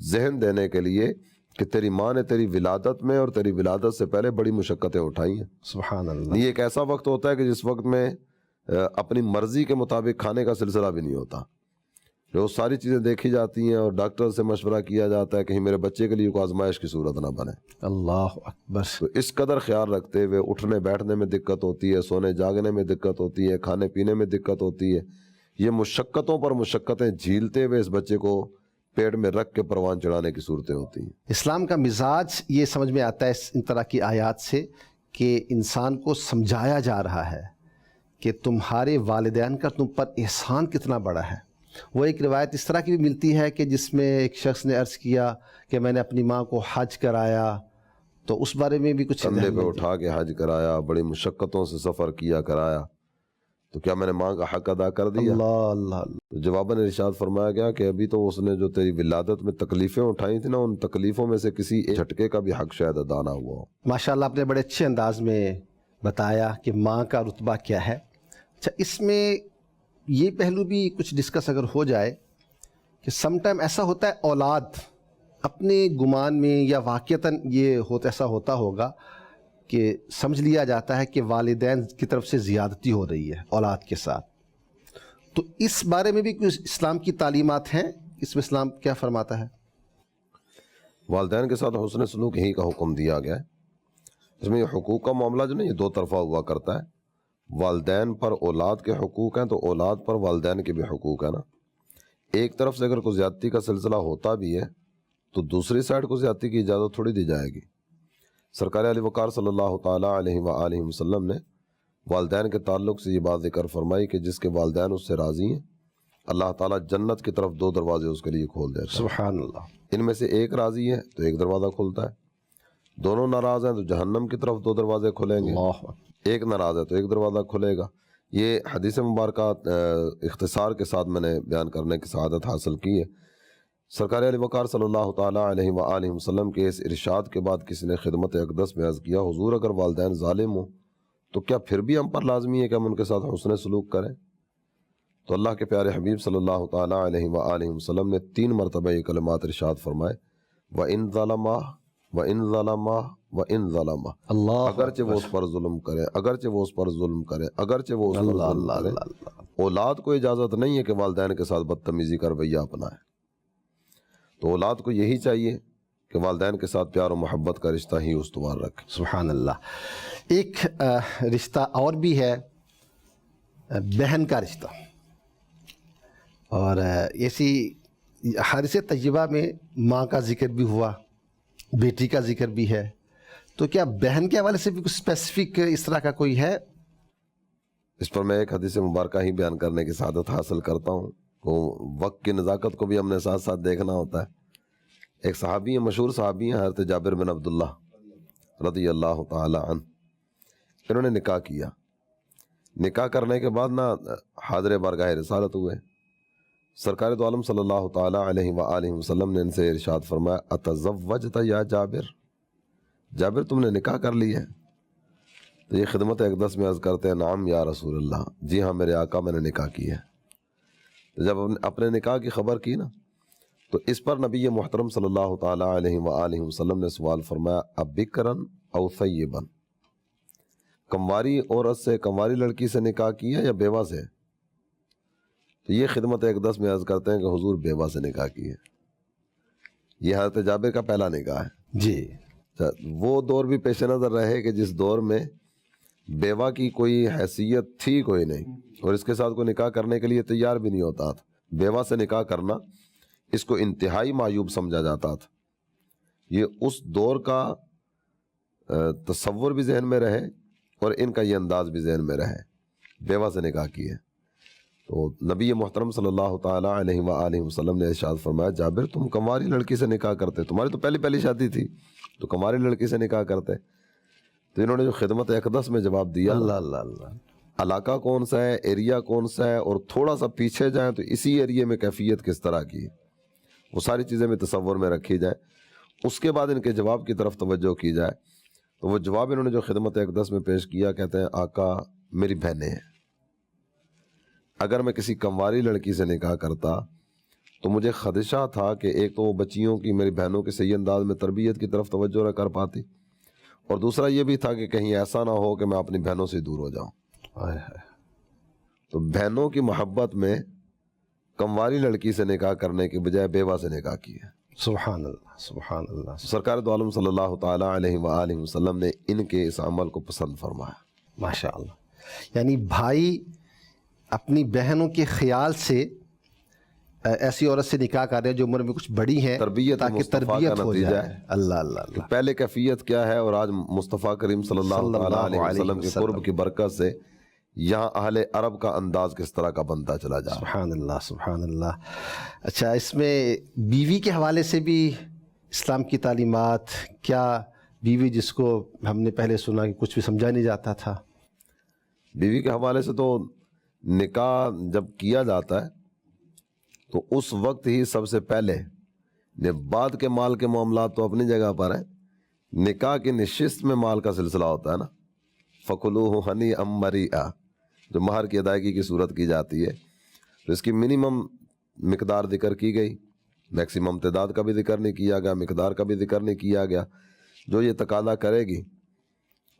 ذہن دینے کے لیے کہ تیری ماں نے تیری ولادت میں اور تیری ولادت سے پہلے بڑی مشقتیں اٹھائی ہیں۔ سبحان اللہ۔ یہ ایک ایسا وقت ہوتا ہے کہ جس وقت میں اپنی مرضی کے مطابق کھانے کا سلسلہ بھی نہیں ہوتا، جو ساری چیزیں دیکھی جاتی ہیں اور ڈاکٹر سے مشورہ کیا جاتا ہے کہیں میرے بچے کے لیے کوئی آزمائش کی صورت نہ بنے۔ اللہ اکبر۔ تو اس قدر خیال رکھتے ہوئے اٹھنے بیٹھنے میں دقت ہوتی ہے، سونے جاگنے میں دقت ہوتی ہے، کھانے پینے میں دقت ہوتی ہے، یہ مشقتوں پر مشقتیں جھیلتے ہوئے اس بچے کو پیٹ میں رکھ کے پروان چڑھانے کی صورتیں ہوتی ہیں۔ اسلام کا مزاج یہ سمجھ میں آتا ہے ان طرح کی آیات سے کہ انسان کو سمجھایا جا رہا ہے کہ تمہارے والدین کا تم پر احسان کتنا بڑا ہے۔ وہ ایک روایت اس طرح کی بھی ملتی ہے کہ جس میں ایک شخص نے عرض کیا کہ میں نے اپنی ماں کو حج کرایا، تو اس بارے میں بھی کچھ کندھے پہ اٹھا کے حج کرایا، بڑی مشقتوں سے سفر کیا کرایا، تو کیا میں نے ماں کا حق ادا کر دیا؟ اللہ اللہ اللہ۔ جواباً ارشاد فرمایا گیا کہ ابھی تو اس نے جو تیری ولادت میں تکلیفیں اٹھائی تھیں نا، ان تکلیفوں میں سے کسی ایک جھٹکے کا بھی حق شاید ادا نہ ہوا ہو۔ ماشاءاللہ آپ نے بڑے اچھے انداز میں بتایا کہ ماں کا رتبہ کیا ہے۔ اچھا، اس میں یہ پہلو بھی کچھ ڈسکس اگر ہو جائے کہ سم ٹائم ایسا ہوتا ہے اولاد اپنے گمان میں یا واقعتاً یہ ایسا ہوتا ہوگا کہ سمجھ لیا جاتا ہے کہ والدین کی طرف سے زیادتی ہو رہی ہے اولاد کے ساتھ، تو اس بارے میں بھی کچھ اسلام کی تعلیمات ہیں، اس میں اسلام کیا فرماتا ہے؟ والدین کے ساتھ حسن سلوک ہی کا حکم دیا گیا ہے۔ اس میں یہ حقوق کا معاملہ جو نہیں یہ دو طرفہ ہوا کرتا ہے، والدین پر اولاد کے حقوق ہیں تو اولاد پر والدین کے بھی حقوق ہیں نا۔ ایک طرف سے اگر کوئی زیادتی کا سلسلہ ہوتا بھی ہے تو دوسری سائڈ کو زیادتی کی اجازت تھوڑی دی جائے گی۔ سرکار علی وقار صلی اللہ تعالیٰ علیہ وآلہ وسلم نے والدین کے تعلق سے یہ بات ذکر فرمائی کہ جس کے والدین اس سے راضی ہیں اللہ تعالیٰ جنت کی طرف دو دروازے اس کے لیے کھول دیتا ہے۔ سبحان اللہ۔ ان میں سے ایک راضی ہے تو ایک دروازہ کھلتا ہے، دونوں ناراض ہیں تو جہنم کی طرف دو دروازے کھلیں گے، ایک ناراض ہے تو ایک دروازہ کھلے گا۔ یہ حدیث مبارکہ اختصار کے ساتھ میں نے بیان کرنے کی سعادت حاصل کی ہے۔ سرکار علی وقار صلی اللہ تعالیٰ علیہ وآلہ وسلم کے اس ارشاد کے بعد کسی نے خدمت اقدس میں عرض کیا، حضور اگر والدین ظالم ہوں تو کیا پھر بھی ہم پر لازمی ہے کہ ہم ان کے ساتھ حسن سلوک کریں؟ تو اللہ کے پیارے حبیب صلی اللہ تعالیٰ علیہ وآلہ وسلم نے 3 مرتبہ یہ کلمات ارشاد فرمائے، وَإِن ظَلَمَا وَإِن ظَلَمَا وَإِن ظَلَمَ، اللہ اگرچہ وہ اس پر ظلم کرے، اگرچہ وہ اس پر ظلم کرے، اگرچہ وہ اس پر ظلم کرے۔ اولاد کو اجازت نہیں ہے کہ والدین کے ساتھ بدتمیزی کا رویہ اپنائے، تو اولاد کو یہی چاہیے کہ والدین کے ساتھ پیار و محبت کا رشتہ ہی استوار رکھے۔ سبحان اللہ۔ ایک رشتہ اور بھی ہے، بہن کا رشتہ، اور ایسی حدیث طیبہ میں ماں کا ذکر بھی ہوا، بیٹی کا ذکر بھی ہے، تو کیا بہن کے حوالے سے بھی کچھ اسپیسیفک اس طرح کا کوئی ہے؟ اس پر میں ایک حدیث مبارکہ ہی بیان کرنے کی سعادت حاصل کرتا ہوں، تو وقت کی نزاکت کو بھی ہم نے ساتھ ساتھ دیکھنا ہوتا ہے۔ ایک صحابی ہیں، مشہور صحابی ہیں، حضرت جابر بن عبداللہ رضی اللہ تعالی عنہ۔ انہوں نے نکاح کیا، نکاح کرنے کے بعد حاضر بارگاہ رسالت ہوئے۔ سرکار دو عالم صلی اللہ تعالی علیہ وآلہ وسلم نے ان سے ارشاد فرمایا، اتزوجت یا جابر، جابر تم نے نکاح کر لی ہے؟ تو یہ خدمت اقدس میں عرض کرتے ہیں، نعم یا رسول اللہ، جی ہاں میرے آقا میں نے نکاح کی ہے۔ تو جب اپنے نکاح کی خبر کی تو اس پر نبی محترم صلی اللہ تعالی علیہ وآلہ وسلم نے سوال فرمایا، ابکرن او ثیبن، کنواری عورت سے، کنواری لڑکی سے نکاح کیا یا بیوہ سے؟ تو یہ خدمت اقدس میں عرض کرتے ہیں کہ حضور بیوہ سے نکاح کی ہے۔ یہ حضرت جابر کا پہلا نکاح ہے جی۔ وہ دور بھی پیش نظر رہے کہ جس دور میں بیوہ کی کوئی حیثیت تھی کوئی نہیں، اور اس کے ساتھ کوئی نکاح کرنے کے لیے تیار بھی نہیں ہوتا تھا۔ بیوہ سے نکاح کرنا اس کو انتہائی معیوب سمجھا جاتا تھا۔ یہ اس دور کا تصور بھی ذہن میں رہے اور ان کا یہ انداز بھی ذہن میں رہے، بیوہ سے نکاح کی ہے۔ تو نبی محترم صلی اللہ تعالی علیہ وآلہ وسلم نے ارشاد فرمایا، جابر تم کنواری لڑکی سے نکاح کرتے، تمہاری تو پہلی شادی تھی، تو کنواری لڑکی سے نکاح کرتے۔ تو انہوں نے جو خدمت اقدس میں جواب دیا، اللہ اللہ اللہ، علاقہ کون سا ہے، ایریا کون سا ہے، اور تھوڑا سا پیچھے جائیں تو اسی ایریے میں کیفیت کس طرح کی ہے، وہ ساری چیزیں میں تصور میں رکھی جائیں، اس کے بعد ان کے جواب کی طرف توجہ کی جائے۔ تو وہ جواب انہوں نے جو خدمت اقدس میں پیش کیا، کہتے ہیں آقا میری بہنیں ہیں، اگر میں کسی کنواری لڑکی سے نکاح کرتا تو مجھے خدشہ تھا کہ ایک تو وہ بچیوں کی، میری بہنوں کے صحیح انداز میں تربیت کی طرف توجہ نہ کر پاتی، اور دوسرا یہ بھی تھا کہ کہیں ایسا نہ ہو کہ میں اپنی بہنوں سے دور ہو جاؤں۔ تو بہنوں کی محبت میں کنواری لڑکی سے نکاح کرنے کے بجائے بیوہ سے نکاح کی ہے۔ سبحان اللہ سبحان اللہ۔ سرکار دو عالم صلی اللہ تعالی علیہ وآلہ وسلم نے ان کے اس عمل کو پسند فرمایا۔ ماشاء اللہ، یعنی بھائی اپنی بہنوں کے خیال سے ایسی عورت سے نکاح کر رہے ہیں جو عمر میں کچھ بڑی ہیں، تربیت تاکہ مصطفیٰ کا تربیت ہو نتیجہ جائے۔ ہے۔ اللہ اللہ اللہ۔ پہلے کیفیت کیا ہے، اور آج مصطفیٰ کریم صلی اللہ تعالی علیہ وسلم کے قرب کی برکت سے یہاں اہل عرب کا انداز کس طرح کا بنتا چلا جا رہا ہے۔ سبحان اللہ سبحان اللہ۔ اچھا، اس میں بیوی کے حوالے سے بھی اسلام کی تعلیمات کیا؟ بیوی جس کو ہم نے پہلے سنا کہ کچھ بھی سمجھا نہیں جاتا تھا، بیوی کے حوالے سے تو نکاح جب کیا جاتا ہے تو اس وقت ہی سب سے پہلے، بعد کے مال کے معاملات تو اپنی جگہ پر ہیں، نکاح کی نشست میں مال کا سلسلہ ہوتا ہے نا، فَكُلُوهُ هَنِيئًا مَرِيئًا، جو مہر کی ادائیگی کی صورت کی جاتی ہے، تو اس کی منیمم مقدار ذکر کی گئی، میکسیمم تعداد کا بھی ذکر نہیں کیا گیا، مقدار کا بھی ذکر نہیں کیا گیا۔ جو یہ تقاضا کرے گی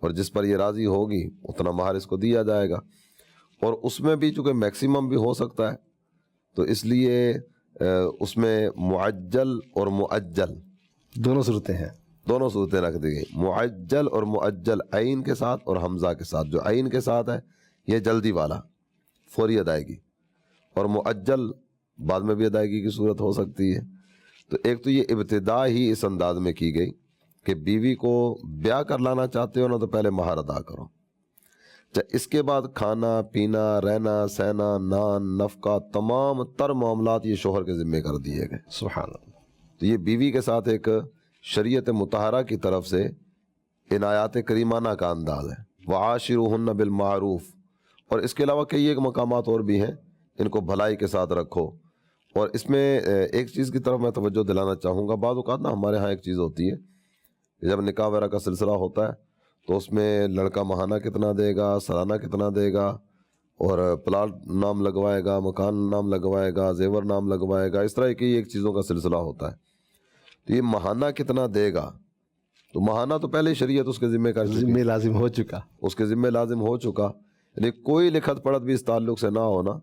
اور جس پر یہ راضی ہوگی اتنا مہر اس کو دیا جائے گا، اور اس میں بھی چونکہ میکسیمم بھی ہو سکتا ہے تو اس لیے اس میں معجل اور مؤجل دونوں صورتیں ہیں، دونوں صورتیں رکھ دی گئی، معجل اور مؤجل، عین کے ساتھ اور حمزہ کے ساتھ۔ جو عین کے ساتھ ہے یہ جلدی والا فوری ادائیگی، اور مؤجل بعد میں بھی ادائیگی کی صورت ہو سکتی ہے۔ تو ایک تو یہ ابتدا ہی اس انداز میں کی گئی کہ بیوی کو بیاہ کر لانا چاہتے ہو نا تو پہلے مہر ادا کرو، اس کے بعد کھانا پینا، رہنا سہنا، نان نفقہ، تمام تر معاملات یہ شوہر کے ذمہ کر دیے گئے۔ سبحان اللہ۔ تو یہ بیوی کے ساتھ ایک شریعت مطہرہ کی طرف سے عنایات کریمانہ کا انداز ہے، وعاشروہن بالمعروف، اور اس کے علاوہ کئی ایک مقامات اور بھی ہیں، ان کو بھلائی کے ساتھ رکھو۔ اور اس میں ایک چیز کی طرف میں توجہ دلانا چاہوں گا، بعض اوقات نا ہمارے ہاں ایک چیز ہوتی ہے کہ جب نکاح وغیرہ کا سلسلہ ہوتا ہے تو اس میں لڑکا ماہانہ کتنا دے گا، سالانہ کتنا دے گا، اور پلاٹ نام لگوائے گا، مکان نام لگوائے گا، زیور نام لگوائے گا، اس طرح کی ایک چیزوں کا سلسلہ ہوتا ہے۔ تو یہ ماہانہ کتنا دے گا تو ماہانہ تو پہلے ہی شریعت اس کے ذمہ کر چکی، ذمہ لازم ہو چکا. اس کے ذمہ لازم ہو چکا. یعنی کوئی لکھت پڑھت بھی اس تعلق سے نہ ہونا،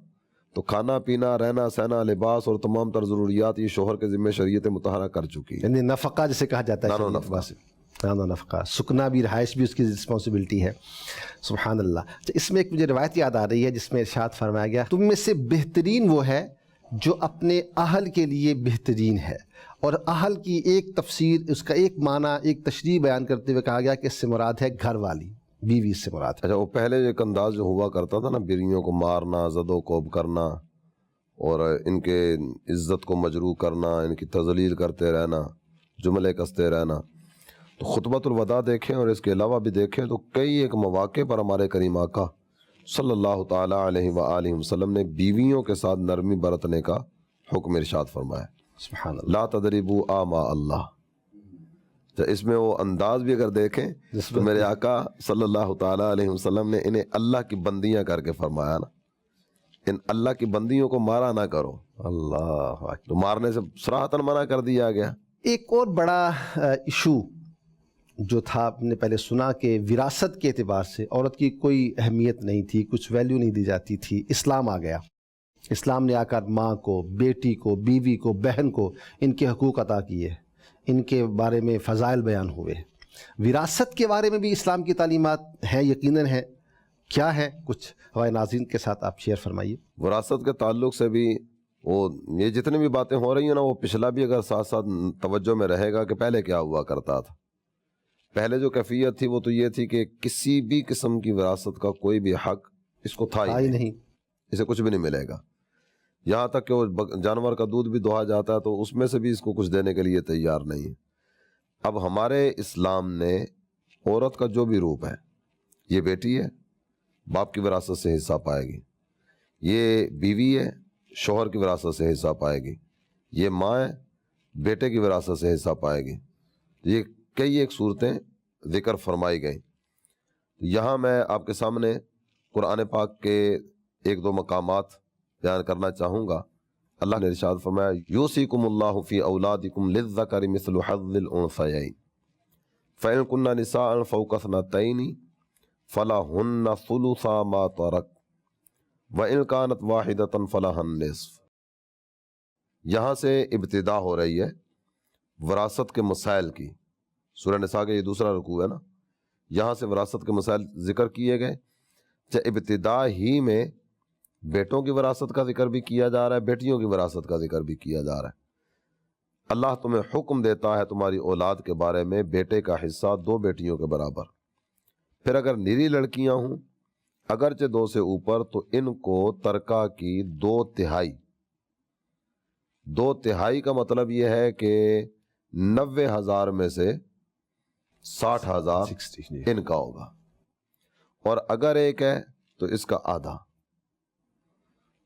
تو کھانا پینا، رہنا سہنا، لباس اور تمام تر ضروریات یہ شوہر کے ذمہ شریعت مطہرہ کر چکی ہے. یعنی نفقہ جسے کہا جاتا ہے، نان و شریعت نفقہ. سے. نان و نفقہ، سکنا بھی، رہائش بھی اس کی رسپانسبلٹی ہے. سبحان اللہ. اس میں ایک مجھے روایت یاد آ رہی ہے جس میں ارشاد فرمایا گیا، تم میں سے بہترین وہ ہے جو اپنے اہل کے لیے بہترین ہے. اور اہل کی ایک تفسیر، اس کا ایک معنی، ایک تشریح بیان کرتے ہوئے کہا گیا کہ اس سے مراد ہے گھر والی، بیوی سے مراد ہے. اچھا، وہ پہلے ایک انداز جو ہوا کرتا تھا نا، بیویوں کو مارنا، زد و کوب کرنا اور ان کے عزت کو مجروح کرنا، ان کی تذلیل کرتے رہنا، جملے کستے رہنا. تو خطبۃ الوداع دیکھیں اور اس کے علاوہ بھی دیکھیں تو کئی ایک مواقع پر ہمارے کریم آقا صلی اللہ تعالیٰ علیہ وآلہ وسلم نے بیویوں کے ساتھ نرمی برتنے کا حکم ارشاد فرمایا. سبحان اللہ. لا تضربوا آماء اللہ. تو اس میں وہ انداز بھی اگر دیکھیں تو میرے آقا صلی اللہ تعالیٰ علیہ وسلم نے انہیں اللہ کی بندیاں کر کے فرمایا نا، ان اللہ کی بندیوں کو مارا نہ کرو. اللہ اکبر. تو مارنے سے صراحتاً منع کر دیا گیا. ایک اور بڑا ایشو جو تھا، آپ نے پہلے سنا کہ وراثت کے اعتبار سے عورت کی کوئی اہمیت نہیں تھی، کچھ ویلیو نہیں دی جاتی تھی. اسلام آ گیا. اسلام نے آ کر ماں کو، بیٹی کو، بیوی کو، بہن کو ان کے حقوق عطا کیے، ان کے بارے میں فضائل بیان ہوئے. وراثت کے بارے میں بھی اسلام کی تعلیمات ہیں، یقیناً ہیں. کیا ہے؟ کچھ ہمارے ناظرین کے ساتھ آپ شیئر فرمائیے. وراثت کے تعلق سے بھی وہ یہ جتنی بھی باتیں ہو رہی ہیں نا، وہ پچھلا بھی اگر ساتھ ساتھ توجہ میں رہے گا کہ پہلے کیا ہوا کرتا تھا. پہلے جو کیفیت تھی وہ تو یہ تھی کہ کسی بھی قسم کی وراثت کا کوئی بھی حق اس کو تھا ہی نہیں، اسے کچھ بھی نہیں ملے گا. یہاں تک کہ وہ جانور کا دودھ بھی دوہا جاتا ہے تو اس میں سے بھی اس کو کچھ دینے کے لیے تیار نہیں ہے. اب ہمارے اسلام نے عورت کا جو بھی روپ ہے، یہ بیٹی ہے، باپ کی وراثت سے حصہ پائے گی. یہ بیوی ہے، شوہر کی وراثت سے حصہ پائے گی. یہ ماں ہے، بیٹے کی وراثت سے حصہ پائے گی. یہ کئی ایک صورتیں ذکر فرمائی گئیں. یہاں میں آپ کے سامنے قرآن پاک کے ایک دو مقامات بیان کرنا چاہوں گا. اللہ نے ارشاد فرمایا، یوصیکم اللہ فی اولادکم للذکر مثل حظ الانثیین فإن کن نساء فوق اثنتین فلہن ثلث ما ترک وإن كانت واحدۃ فلہا النصف. یہاں سے ابتدا ہو رہی ہے وراثت کے مسائل کی. سورہ نساء کا یہ دوسرا رکوع ہے نا، یہاں سے وراثت کے مسائل ذکر کیے گئے. ابتدا ہی میں بیٹوں کی وراثت کا ذکر بھی کیا جا رہا ہے، بیٹیوں کی وراثت کا ذکر بھی کیا جا رہا ہے. اللہ تمہیں حکم دیتا ہے تمہاری اولاد کے بارے میں، بیٹے کا حصہ 2 بیٹیوں کے برابر. پھر اگر نیری لڑکیاں ہوں اگرچہ 2 سے اوپر تو ان کو ترکہ کی 2/3. 2/3 کا مطلب یہ ہے کہ 90,000 میں سے 60,000 ان کا ہوگا، اور اگر ایک ہے تو اس کا آدھا.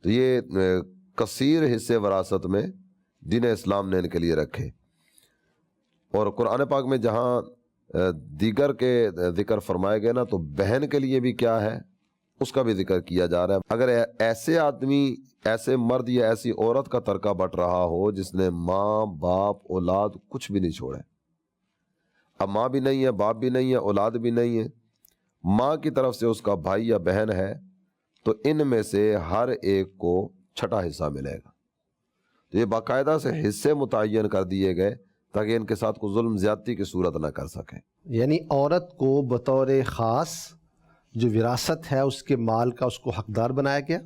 تو یہ کثیر حصے وراثت میں دین اسلام نے ان کے لیے رکھے. اور قرآن پاک میں جہاں دیگر کے ذکر فرمائے گئے نا، تو بہن کے لیے بھی کیا ہے اس کا بھی ذکر کیا جا رہا ہے. اگر ایسے آدمی، ایسے مرد یا ایسی عورت کا ترکہ بٹ رہا ہو جس نے ماں، باپ، اولاد کچھ بھی نہیں چھوڑے، اب ماں بھی نہیں ہے، باپ بھی نہیں ہے، اولاد بھی نہیں ہے، ماں کی طرف سے اس کا بھائی یا بہن ہے، تو ان میں سے ہر ایک کو 6واں حصہ ملے گا. تو یہ باقاعدہ سے حصے متعین کر دیے گئے تاکہ ان کے ساتھ کوئی ظلم زیادتی کی صورت نہ کر سکے. یعنی عورت کو بطور خاص جو وراثت ہے اس کے مال کا اس کو حقدار بنایا گیا.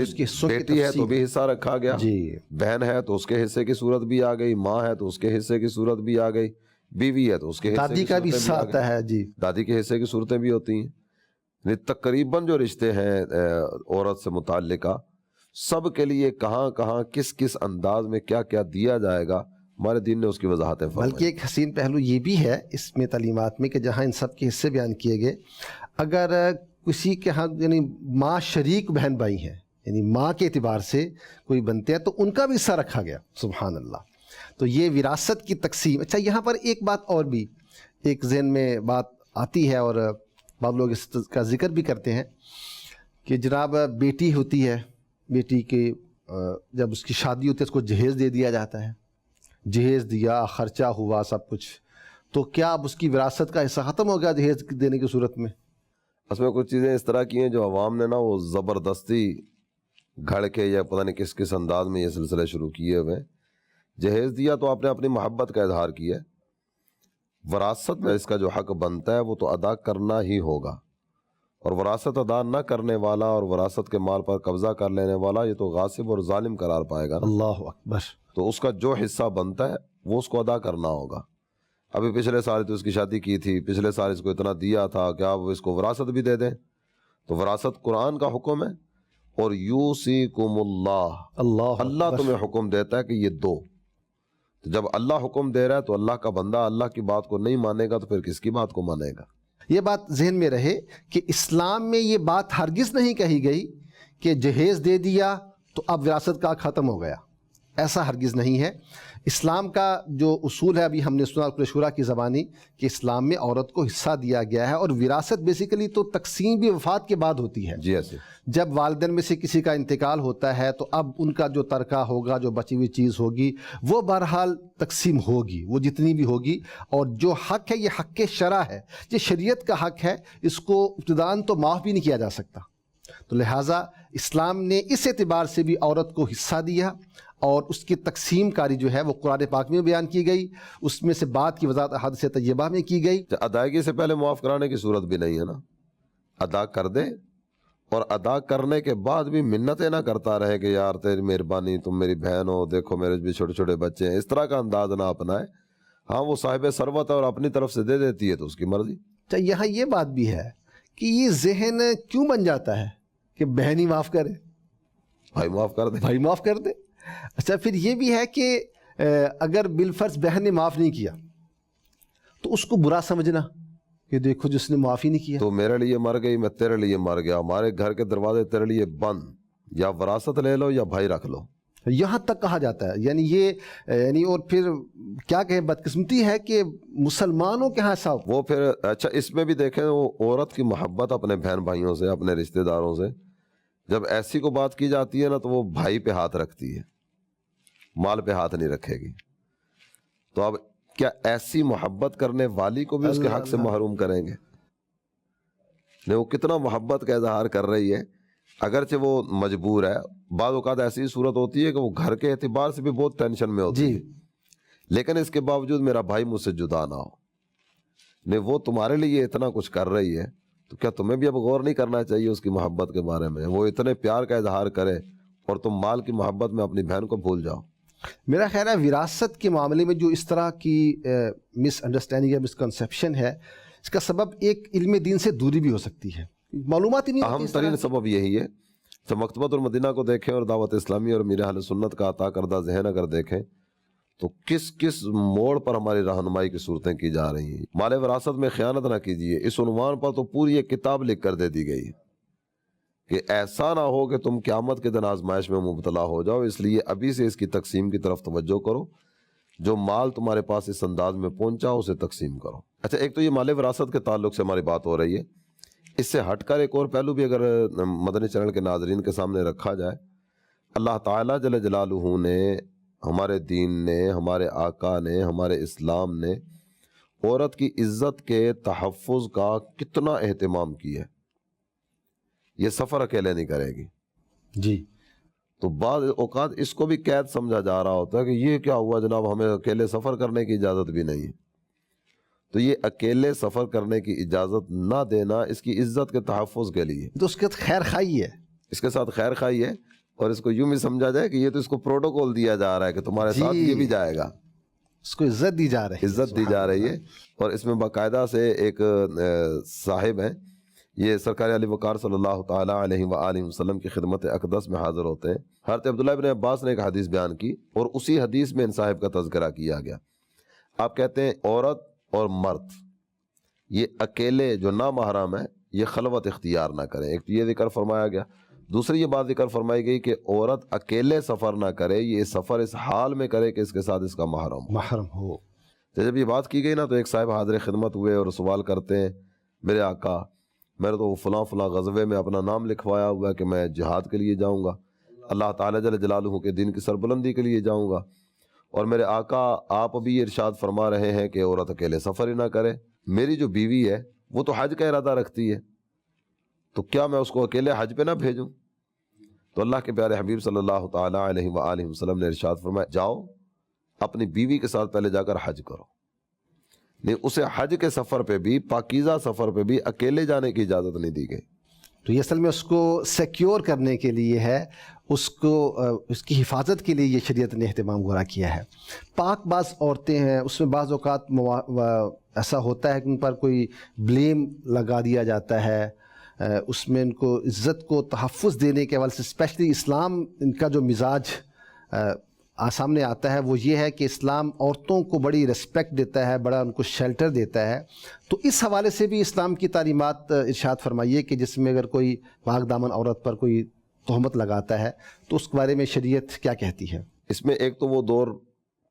اس کے حصوں کی بیٹی ہے تو بھی حصہ رکھا گیا، جی، بہن ہے تو اس کے حصے کی صورت بھی آ گئی، ماں ہے تو اس کے حصے کی صورت بھی آ گئی، بیوی ہے تو اس کے حصے دادی کا بھی حصہ آتا ہے. جی، دادی کے حصے کی صورتیں بھی ہوتی ہیں. تقریباً جو رشتے ہیں عورت سے متعلقہ، سب کے لیے کہاں کہاں کس کس انداز میں کیا کیا دیا جائے گا، ہمارے دین نے اس کی وضاحتیں فرمائی. بلکہ ایک حسین پہلو یہ بھی ہے اس میں تعلیمات میں کہ جہاں ان سب کے حصے بیان کیے گئے، اگر کسی کے ہاں یعنی ماں شریک بہن بھائی ہیں، یعنی ماں کے اعتبار سے کوئی بنتے ہیں، تو ان کا بھی حصہ رکھا گیا. سبحان اللہ. تو یہ وراثت کی تقسیم. اچھا، یہاں پر ایک بات اور بھی ایک ذہن میں بات آتی ہے اور بعض لوگ اس کا ذکر بھی کرتے ہیں کہ جناب بیٹی ہوتی ہے، بیٹی کے جب اس کی شادی ہوتی ہے اس کو جہیز دے دیا جاتا ہے. جہیز دیا، خرچہ ہوا، سب کچھ، تو کیا اب اس کی وراثت کا حصہ ختم ہو گیا جہیز دینے کی صورت میں؟ اس میں کچھ چیزیں اس طرح کی ہیں جو عوام نے نا وہ زبردستی گھڑ کے یا پتہ نہیں کس انداز میں یہ سلسلے شروع کیے ہوئے ہیں. جہیز دیا تو آپ نے اپنی محبت کا اظہار کیا ہے. وراثت میں اس کا جو حق بنتا ہے وہ تو ادا کرنا ہی ہوگا، اور وراثت ادا نہ کرنے والا اور وراثت کے مال پر قبضہ کر لینے والا یہ تو غاصب اور ظالم قرار پائے گا نا. اللہ اکبر. تو اس کا جو حصہ بنتا ہے وہ اس کو ادا کرنا ہوگا. ابھی پچھلے سال تو اس کی شادی کی تھی، پچھلے سال اس کو اتنا دیا تھا، کیا وہ اس کو وراثت بھی دے دیں؟ تو وراثت قرآن کا حکم ہے، اور یوصیکم اللہ، اللہ تمہیں حکم دیتا ہے کہ یہ دو. تو جب اللہ حکم دے رہا ہے تو اللہ کا بندہ اللہ کی بات کو نہیں مانے گا تو پھر کس کی بات کو مانے گا؟ یہ بات ذہن میں رہے کہ اسلام میں یہ بات ہرگز نہیں کہی گئی کہ جہیز دے دیا تو اب وراثت کا ختم ہو گیا، ایسا ہرگز نہیں ہے. اسلام کا جو اصول ہے ابھی ہم نے سنا قرآن شورا کی زبانی کہ اسلام میں عورت کو حصہ دیا گیا ہے، اور وراثت بیسیکلی تو تقسیم بھی وفات کے بعد ہوتی ہے. جی ایسے جب والدین میں سے کسی کا انتقال ہوتا ہے تو اب ان کا جو ترکہ ہوگا، جو بچی ہوئی چیز ہوگی، وہ بہرحال تقسیم ہوگی، وہ جتنی بھی ہوگی. اور جو حق ہے یہ حق شرع ہے، یہ شریعت کا حق ہے، اس کو ابتداءً تو معاف بھی نہیں کیا جا سکتا. تو لہٰذا اسلام نے اس اعتبار سے بھی عورت کو حصہ دیا، اور اس کی تقسیم کاری جو ہے وہ قرآن پاک میں بیان کی گئی، اس میں سے بات کی وضاحت احادیث طیبہ میں کی گئی. ادائیگی سے پہلے معاف کرانے کی صورت بھی نہیں ہے نا. ادا کر دے، اور ادا کرنے کے بعد بھی منتیں نہ کرتا رہے کہ یار تیری مہربانی، تم میری بہن ہو، دیکھو میرے بھی چھوٹے چھوٹے بچے ہیں. اس طرح کا انداز نہ اپنائے. ہاں وہ صاحب ثروت ہے اور اپنی طرف سے دے دیتی ہے تو اس کی مرضی. یہاں یہ بات بھی ہے کہ یہ ذہن کیوں بن جاتا ہے کہ بہن ہی معاف کرے، بھائی معاف کر دے، بھائی معاف کر دے. اچھا پھر یہ بھی ہے کہ اگر بالفرض بہن نے معاف نہیں کیا تو اس کو برا سمجھنا کہ دیکھو جس نے معاف ہی نہیں کیا، تو میرے لیے مر گئی، میں تیرے لیے مر گیا، ہمارے گھر کے دروازے تیرے لیے بند، یا وراثت لے لو یا بھائی رکھ لو. یہاں تک کہا جاتا ہے. یعنی اور پھر کیا کہیں، بدقسمتی ہے کہ مسلمانوں کے ہاں صاحب وہ پھر اچھا اس میں بھی دیکھیں وہ عورت کی محبت اپنے بہن بھائیوں سے، اپنے رشتہ داروں سے، جب ایسی کو بات کی جاتی ہے نا تو وہ بھائی پہ ہاتھ رکھتی ہے، مال پہ ہاتھ نہیں رکھے گی. تو اب کیا ایسی محبت کرنے والی کو بھی اس کے حق سے محروم کریں گے؟ نہیں، وہ کتنا محبت کا اظہار کر رہی ہے، اگرچہ وہ مجبور ہے. بعض اوقات ایسی صورت ہوتی ہے کہ وہ گھر کے اعتبار سے بھی بہت ٹینشن میں ہوتی ہے، لیکن اس کے باوجود میرا بھائی مجھ سے جدا نہ ہو. نہیں، وہ تمہارے لیے اتنا کچھ کر رہی ہے تو کیا تمہیں بھی اب غور نہیں کرنا چاہیے اس کی محبت کے بارے میں؟ وہ اتنے پیار کا اظہار کرے اور تم مال کی محبت میں اپنی بہن کو بھول جاؤ. میرا خیال ہے وراثت کے معاملے میں جو اس طرح کی مس انڈرسٹینڈنگ یا مسکنسیپشن ہے، اس کا سبب ایک علم دین سے دوری بھی ہو سکتی ہے، معلومات ہی نہیں ہوتی. اہم ترین سبب یہی ہے. تو مکتبۃ المدینہ کو دیکھیں اور دعوت اسلامی اور میرے اہل سنت کا عطا کردہ ذہن اگر دیکھیں تو کس کس موڑ پر ہماری رہنمائی کی صورتیں کی جا رہی ہیں. مال وراثت میں خیانت نہ کیجیے، اس عنوان پر تو پوری ایک کتاب لکھ کر دے دی گئی کہ ایسا نہ ہو کہ تم قیامت کے دن آزمائش میں مبتلا ہو جاؤ، اس لیے ابھی سے اس کی تقسیم کی طرف توجہ کرو. جو مال تمہارے پاس اس انداز میں پہنچا اسے تقسیم کرو. اچھا، ایک تو یہ مال وراثت کے تعلق سے ہماری بات ہو رہی ہے. اس سے ہٹ کر ایک اور پہلو بھی اگر مدنی چینل کے ناظرین کے سامنے رکھا جائے، اللہ تعالیٰ جل جلالہ نے، ہمارے دین نے، ہمارے آقا نے، ہمارے اسلام نے عورت کی عزت کے تحفظ کا کتنا اہتمام کیا ہے. یہ سفر اکیلے نہیں کرے گی جی. تو بعض اوقات اس کو بھی قید سمجھا جا رہا ہوتا ہے کہ یہ کیا ہوا جناب، ہمیں اکیلے سفر کرنے کی اجازت بھی نہیں ہے. تو یہ اکیلے سفر کرنے کی اجازت نہ دینا اس کی عزت کے تحفظ کے لیے، تو اس کے خیر خواہی ہے، اس کے ساتھ خیر خواہی ہے. اور اس کو یوں بھی سمجھا جائے کہ یہ تو اس کو پروٹوکول دیا جا رہا ہے کہ تمہارے ساتھ یہ بھی جائے گا، اس کو عزت دی جا رہی ہے، عزت دی جا رہی ہے. اور اس میں باقاعدہ سے ایک صاحب ہیں، یہ سرکار علی وقار صلی اللہ تعالیٰ علیہ وآلہ وسلم کی خدمت اقدس میں حاضر ہوتے ہیں. حضرت عبداللہ ابن عباس نے ایک حدیث بیان کی اور اسی حدیث میں ان صاحب کا تذکرہ کیا گیا. آپ کہتے ہیں عورت اور مرد یہ اکیلے جو نامحرم ہے یہ خلوت اختیار نہ کریں. ایک تو یہ ذکر فرمایا گیا. دوسری یہ بات ذکر فرمائی گئی کہ عورت اکیلے سفر نہ کرے، یہ سفر اس حال میں کرے کہ اس کے ساتھ اس کا محرم ہو. جب یہ بات کی گئی نا تو ایک صاحب حاضر خدمت ہوئے اور سوال کرتے ہیں، میرے آقا میں نے تو فلاں فلاں غزوے میں اپنا نام لکھوایا ہوا ہے کہ میں جہاد کے لیے جاؤں گا، اللہ تعالیٰ جل جلالہ کے دین کی سربلندی کے لیے جاؤں گا، اور میرے آقا آپ ابھی ارشاد فرما رہے ہیں کہ عورت اکیلے سفر ہی نہ کرے. میری جو بیوی ہے وہ تو حج کا ارادہ رکھتی ہے، تو کیا میں اس کو اکیلے حج پہ نہ بھیجوں؟ تو اللہ کے پیارے حبیب صلی اللہ تعالیٰ علیہ وآلہ وسلم نے ارشاد فرمایا جاؤ اپنی بیوی کے ساتھ پہلے جا کر حج کرو. نہیں، اسے حج کے سفر پہ بھی، پاکیزہ سفر پہ بھی اکیلے جانے کی اجازت نہیں دی گئی. تو یہ اصل میں اس کو سیکیور کرنے کے لیے ہے، اس کو اس کی حفاظت کے لیے یہ شریعت نے اہتمام گورا کیا ہے. پاک بعض عورتیں ہیں، اس میں بعض اوقات ایسا ہوتا ہے کہ ان پر کوئی بلیم لگا دیا جاتا ہے، اس میں ان کو عزت کو تحفظ دینے کے حوالے سے اسپیشلی اسلام ان کا جو مزاج سامنے آتا ہے وہ یہ ہے کہ اسلام عورتوں کو بڑی رسپیکٹ دیتا ہے، بڑا ان کو شیلٹر دیتا ہے. تو اس حوالے سے بھی اسلام کی تعلیمات ارشاد فرمائیے کہ جس میں اگر کوئی پاک دامن عورت پر کوئی تہمت لگاتا ہے تو اس کے بارے میں شریعت کیا کہتی ہے؟ اس میں ایک تو وہ دور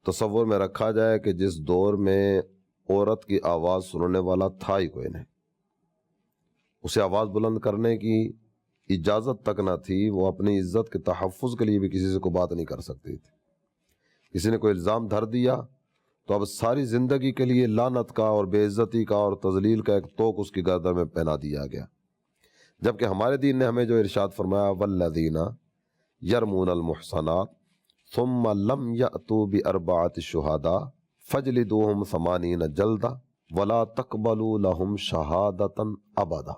تصور میں رکھا جائے کہ جس دور میں عورت کی آواز سننے والا تھا ہی کوئی نہیں، اسے آواز بلند کرنے کی اجازت تک نہ تھی، وہ اپنی عزت کے تحفظ کے لیے بھی کسی سے کوئی بات نہیں کر سکتی تھی. کسی نے کوئی الزام دھر دیا تو اب ساری زندگی کے لیے لعنت کا اور بے عزتی کا اور تذلیل کا ایک توق اس کی گردن میں پہنا دیا گیا. جبکہ ہمارے دین نے ہمیں جو ارشاد فرمایا والذین یرمون المحصنات ثم لم یأتوا بأربعۃ شہداء فاجلدوہم 80 جلدہ ولا تقبلوا لہم شہادۃ ابدا.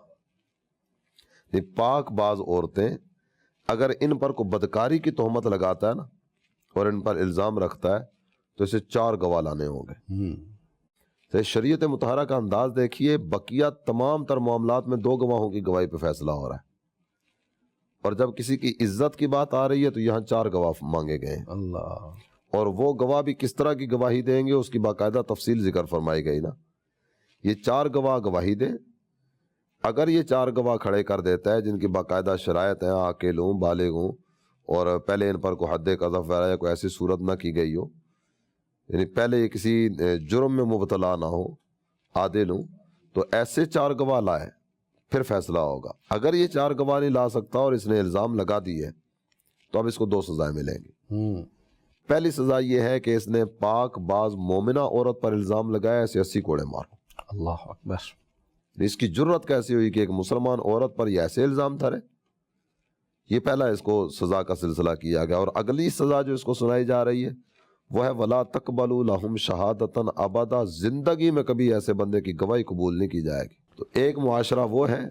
پاک باز عورتیں اگر ان پر کوئی بدکاری کی تہمت لگاتا ہے نا اور ان پر الزام رکھتا ہے تو اسے 4 گواہ لانے ہوں گے. تو شریعت مطہرہ کا انداز دیکھیے، بقیہ تمام تر معاملات میں 2 گواہوں کی گواہی پہ فیصلہ ہو رہا ہے، اور جب کسی کی عزت کی بات آ رہی ہے تو یہاں 4 گواہ مانگے گئے ہیں. اللہ. اور وہ گواہ بھی کس طرح کی گواہی دیں گے اس کی باقاعدہ تفصیل ذکر فرمائی گئی نا. یہ 4 گواہ گواہی دیں، اگر یہ 4 گواہ کھڑے کر دیتا ہے جن کی باقاعدہ شرائط ہیں، عاقل ہوں، بالغ ہوں، اور پہلے ان پر کوئی حد قذف وغیرہ یا کوئی ایسی صورت نہ کی گئی ہو، یعنی پہلے یہ کسی جرم میں مبتلا نہ ہو، عادل ہوں، تو ایسے 4 گواہ لائے پھر فیصلہ ہوگا. اگر یہ 4 گواہ نہیں لا سکتا اور اس نے الزام لگا دی ہے تو اب اس کو 2 سزائیں ملیں گی. پہلی سزا یہ ہے کہ اس نے پاک باز مومنہ عورت پر الزام لگایا، اسے 80 کوڑے مارو. اللہ اکبر. اس کی جرت کیسی ہوئی کہ ایک مسلمان عورت پر یہ ایسے الزام دھرے؟ یہ پہلا اس کو سزا کا سلسلہ کیا گیا. اور اگلی سزا جو اس کو سنائی جا رہی ہے وہ ہے وَلَا تَقْبَلُوا لَهُمْ شَهَادَةً أَبَدًا. زندگی میں کبھی ایسے بندے کی گواہی قبول نہیں کی جائے گی. تو ایک معاشرہ وہ ہے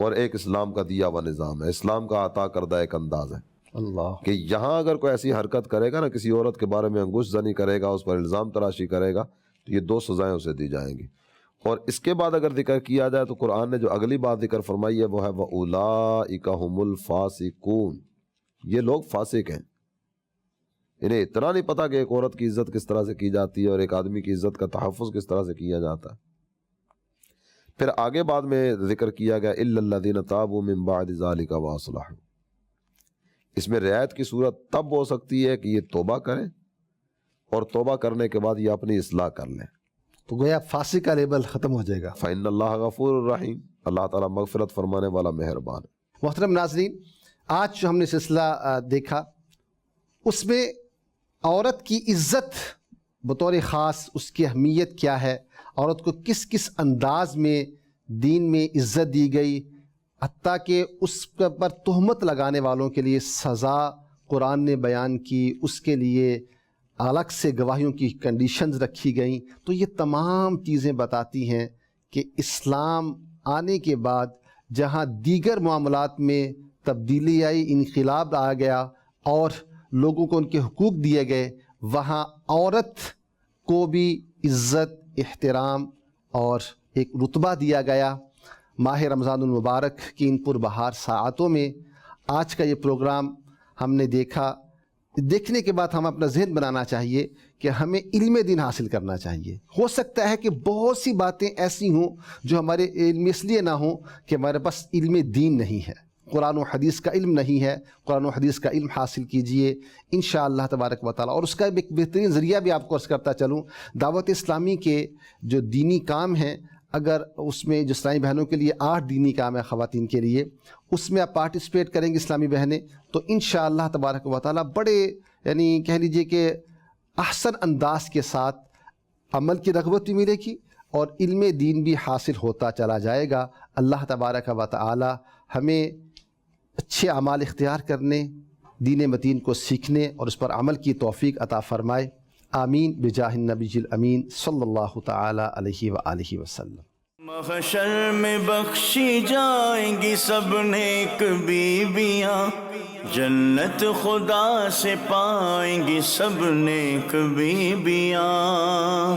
اور ایک اسلام کا دیا ہوا نظام ہے، اسلام کا عطا کردہ ایک انداز ہے اللہ کہ یہاں اگر کوئی ایسی حرکت کرے گا نا، کسی عورت کے بارے میں انگشت زنی کرے گا، اس پر الزام تراشی کرے گا، تو یہ 2 سزائیں اسے دی جائیں گی. اور اس کے بعد اگر ذکر کیا جائے تو قرآن نے جو اگلی بات ذکر فرمائی ہے وہ ہے وَأُولَئِكَ هُمُ الْفَاسِقُونَ. یہ لوگ فاسق ہیں، انہیں اتنا نہیں پتا کہ ایک عورت کی عزت کس طرح سے کی جاتی ہے اور ایک آدمی کی عزت کا تحفظ کس طرح سے کیا جاتا ہے. پھر آگے بعد میں ذکر کیا گیا إِلَّا الَّذِينَ تَابُوا مِن بَعْدِ ذَلِكَ وَأَصْلَحُوا. اس میں رعایت کی صورت تب ہو سکتی ہے کہ یہ توبہ کریں اور توبہ کرنے کے بعد یہ اپنی اصلاح کر لیں، تو گویا فاسق کا لیبل ختم ہو جائے گا. فَإِنَّ اللَّهَ غَفُورٌ رَحِيمٌ. اللہ تعالیٰ مغفرت فرمانے والا مہربان ہے. محترم ناظرین، آج جو ہم نے سلسلہ دیکھا اس میں عورت کی عزت بطور خاص، اس کی اہمیت کیا ہے، عورت کو کس کس انداز میں دین میں عزت دی گئی، حتیٰ کہ اس پر تہمت لگانے والوں کے لیے سزا قرآن نے بیان کی، اس کے لیے الگ سے گواہیوں کی کنڈیشنز رکھی گئیں. تو یہ تمام چیزیں بتاتی ہیں کہ اسلام آنے کے بعد جہاں دیگر معاملات میں تبدیلی آئی، انقلاب آ گیا اور لوگوں کو ان کے حقوق دیے گئے، وہاں عورت کو بھی عزت، احترام اور ایک رتبہ دیا گیا. ماہ رمضان المبارک کی ان پربہار ساعتوں میں آج کا یہ پروگرام ہم نے دیکھا. دیکھنے کے بعد ہم اپنا ذہن بنانا چاہیے کہ ہمیں علم دین حاصل کرنا چاہیے. ہو سکتا ہے کہ بہت سی باتیں ایسی ہوں جو ہمارے علم اس لیے نہ ہوں کہ ہمارے پاس علم دین نہیں ہے، قرآن و حدیث کا علم نہیں ہے. قرآن و حدیث کا علم حاصل کیجئے انشاءاللہ تبارک و تعالیٰ. اور اس کا ایک بہترین ذریعہ بھی آپ کو عرض کرتا چلوں، دعوت اسلامی کے جو دینی کام ہیں، اگر اس میں جو اسلامی بہنوں کے لیے 8 دینی کام ہے خواتین کے لیے، اس میں آپ پارٹیسپیٹ کریں گے اسلامی بہنیں، تو انشاءاللہ تبارک و تعالیٰ بڑے، یعنی کہہ لیجئے کہ احسن انداز کے ساتھ عمل کی رغبت بھی ملے گی اور علم دین بھی حاصل ہوتا چلا جائے گا۔ اللہ تبارک و تعالی ہمیں اچھے اعمال اختیار کرنے، دین متین کو سیکھنے اور اس پر عمل کی توفیق عطا فرمائے۔ آمین بجاہ النبی الامین صلی اللہ تعالی علیہ وآلہ وسلم۔ محشر میں بخشی جائیں گی سب نیک بیویاں، جنت خدا سے پائیں گی سب نیک بیویاں۔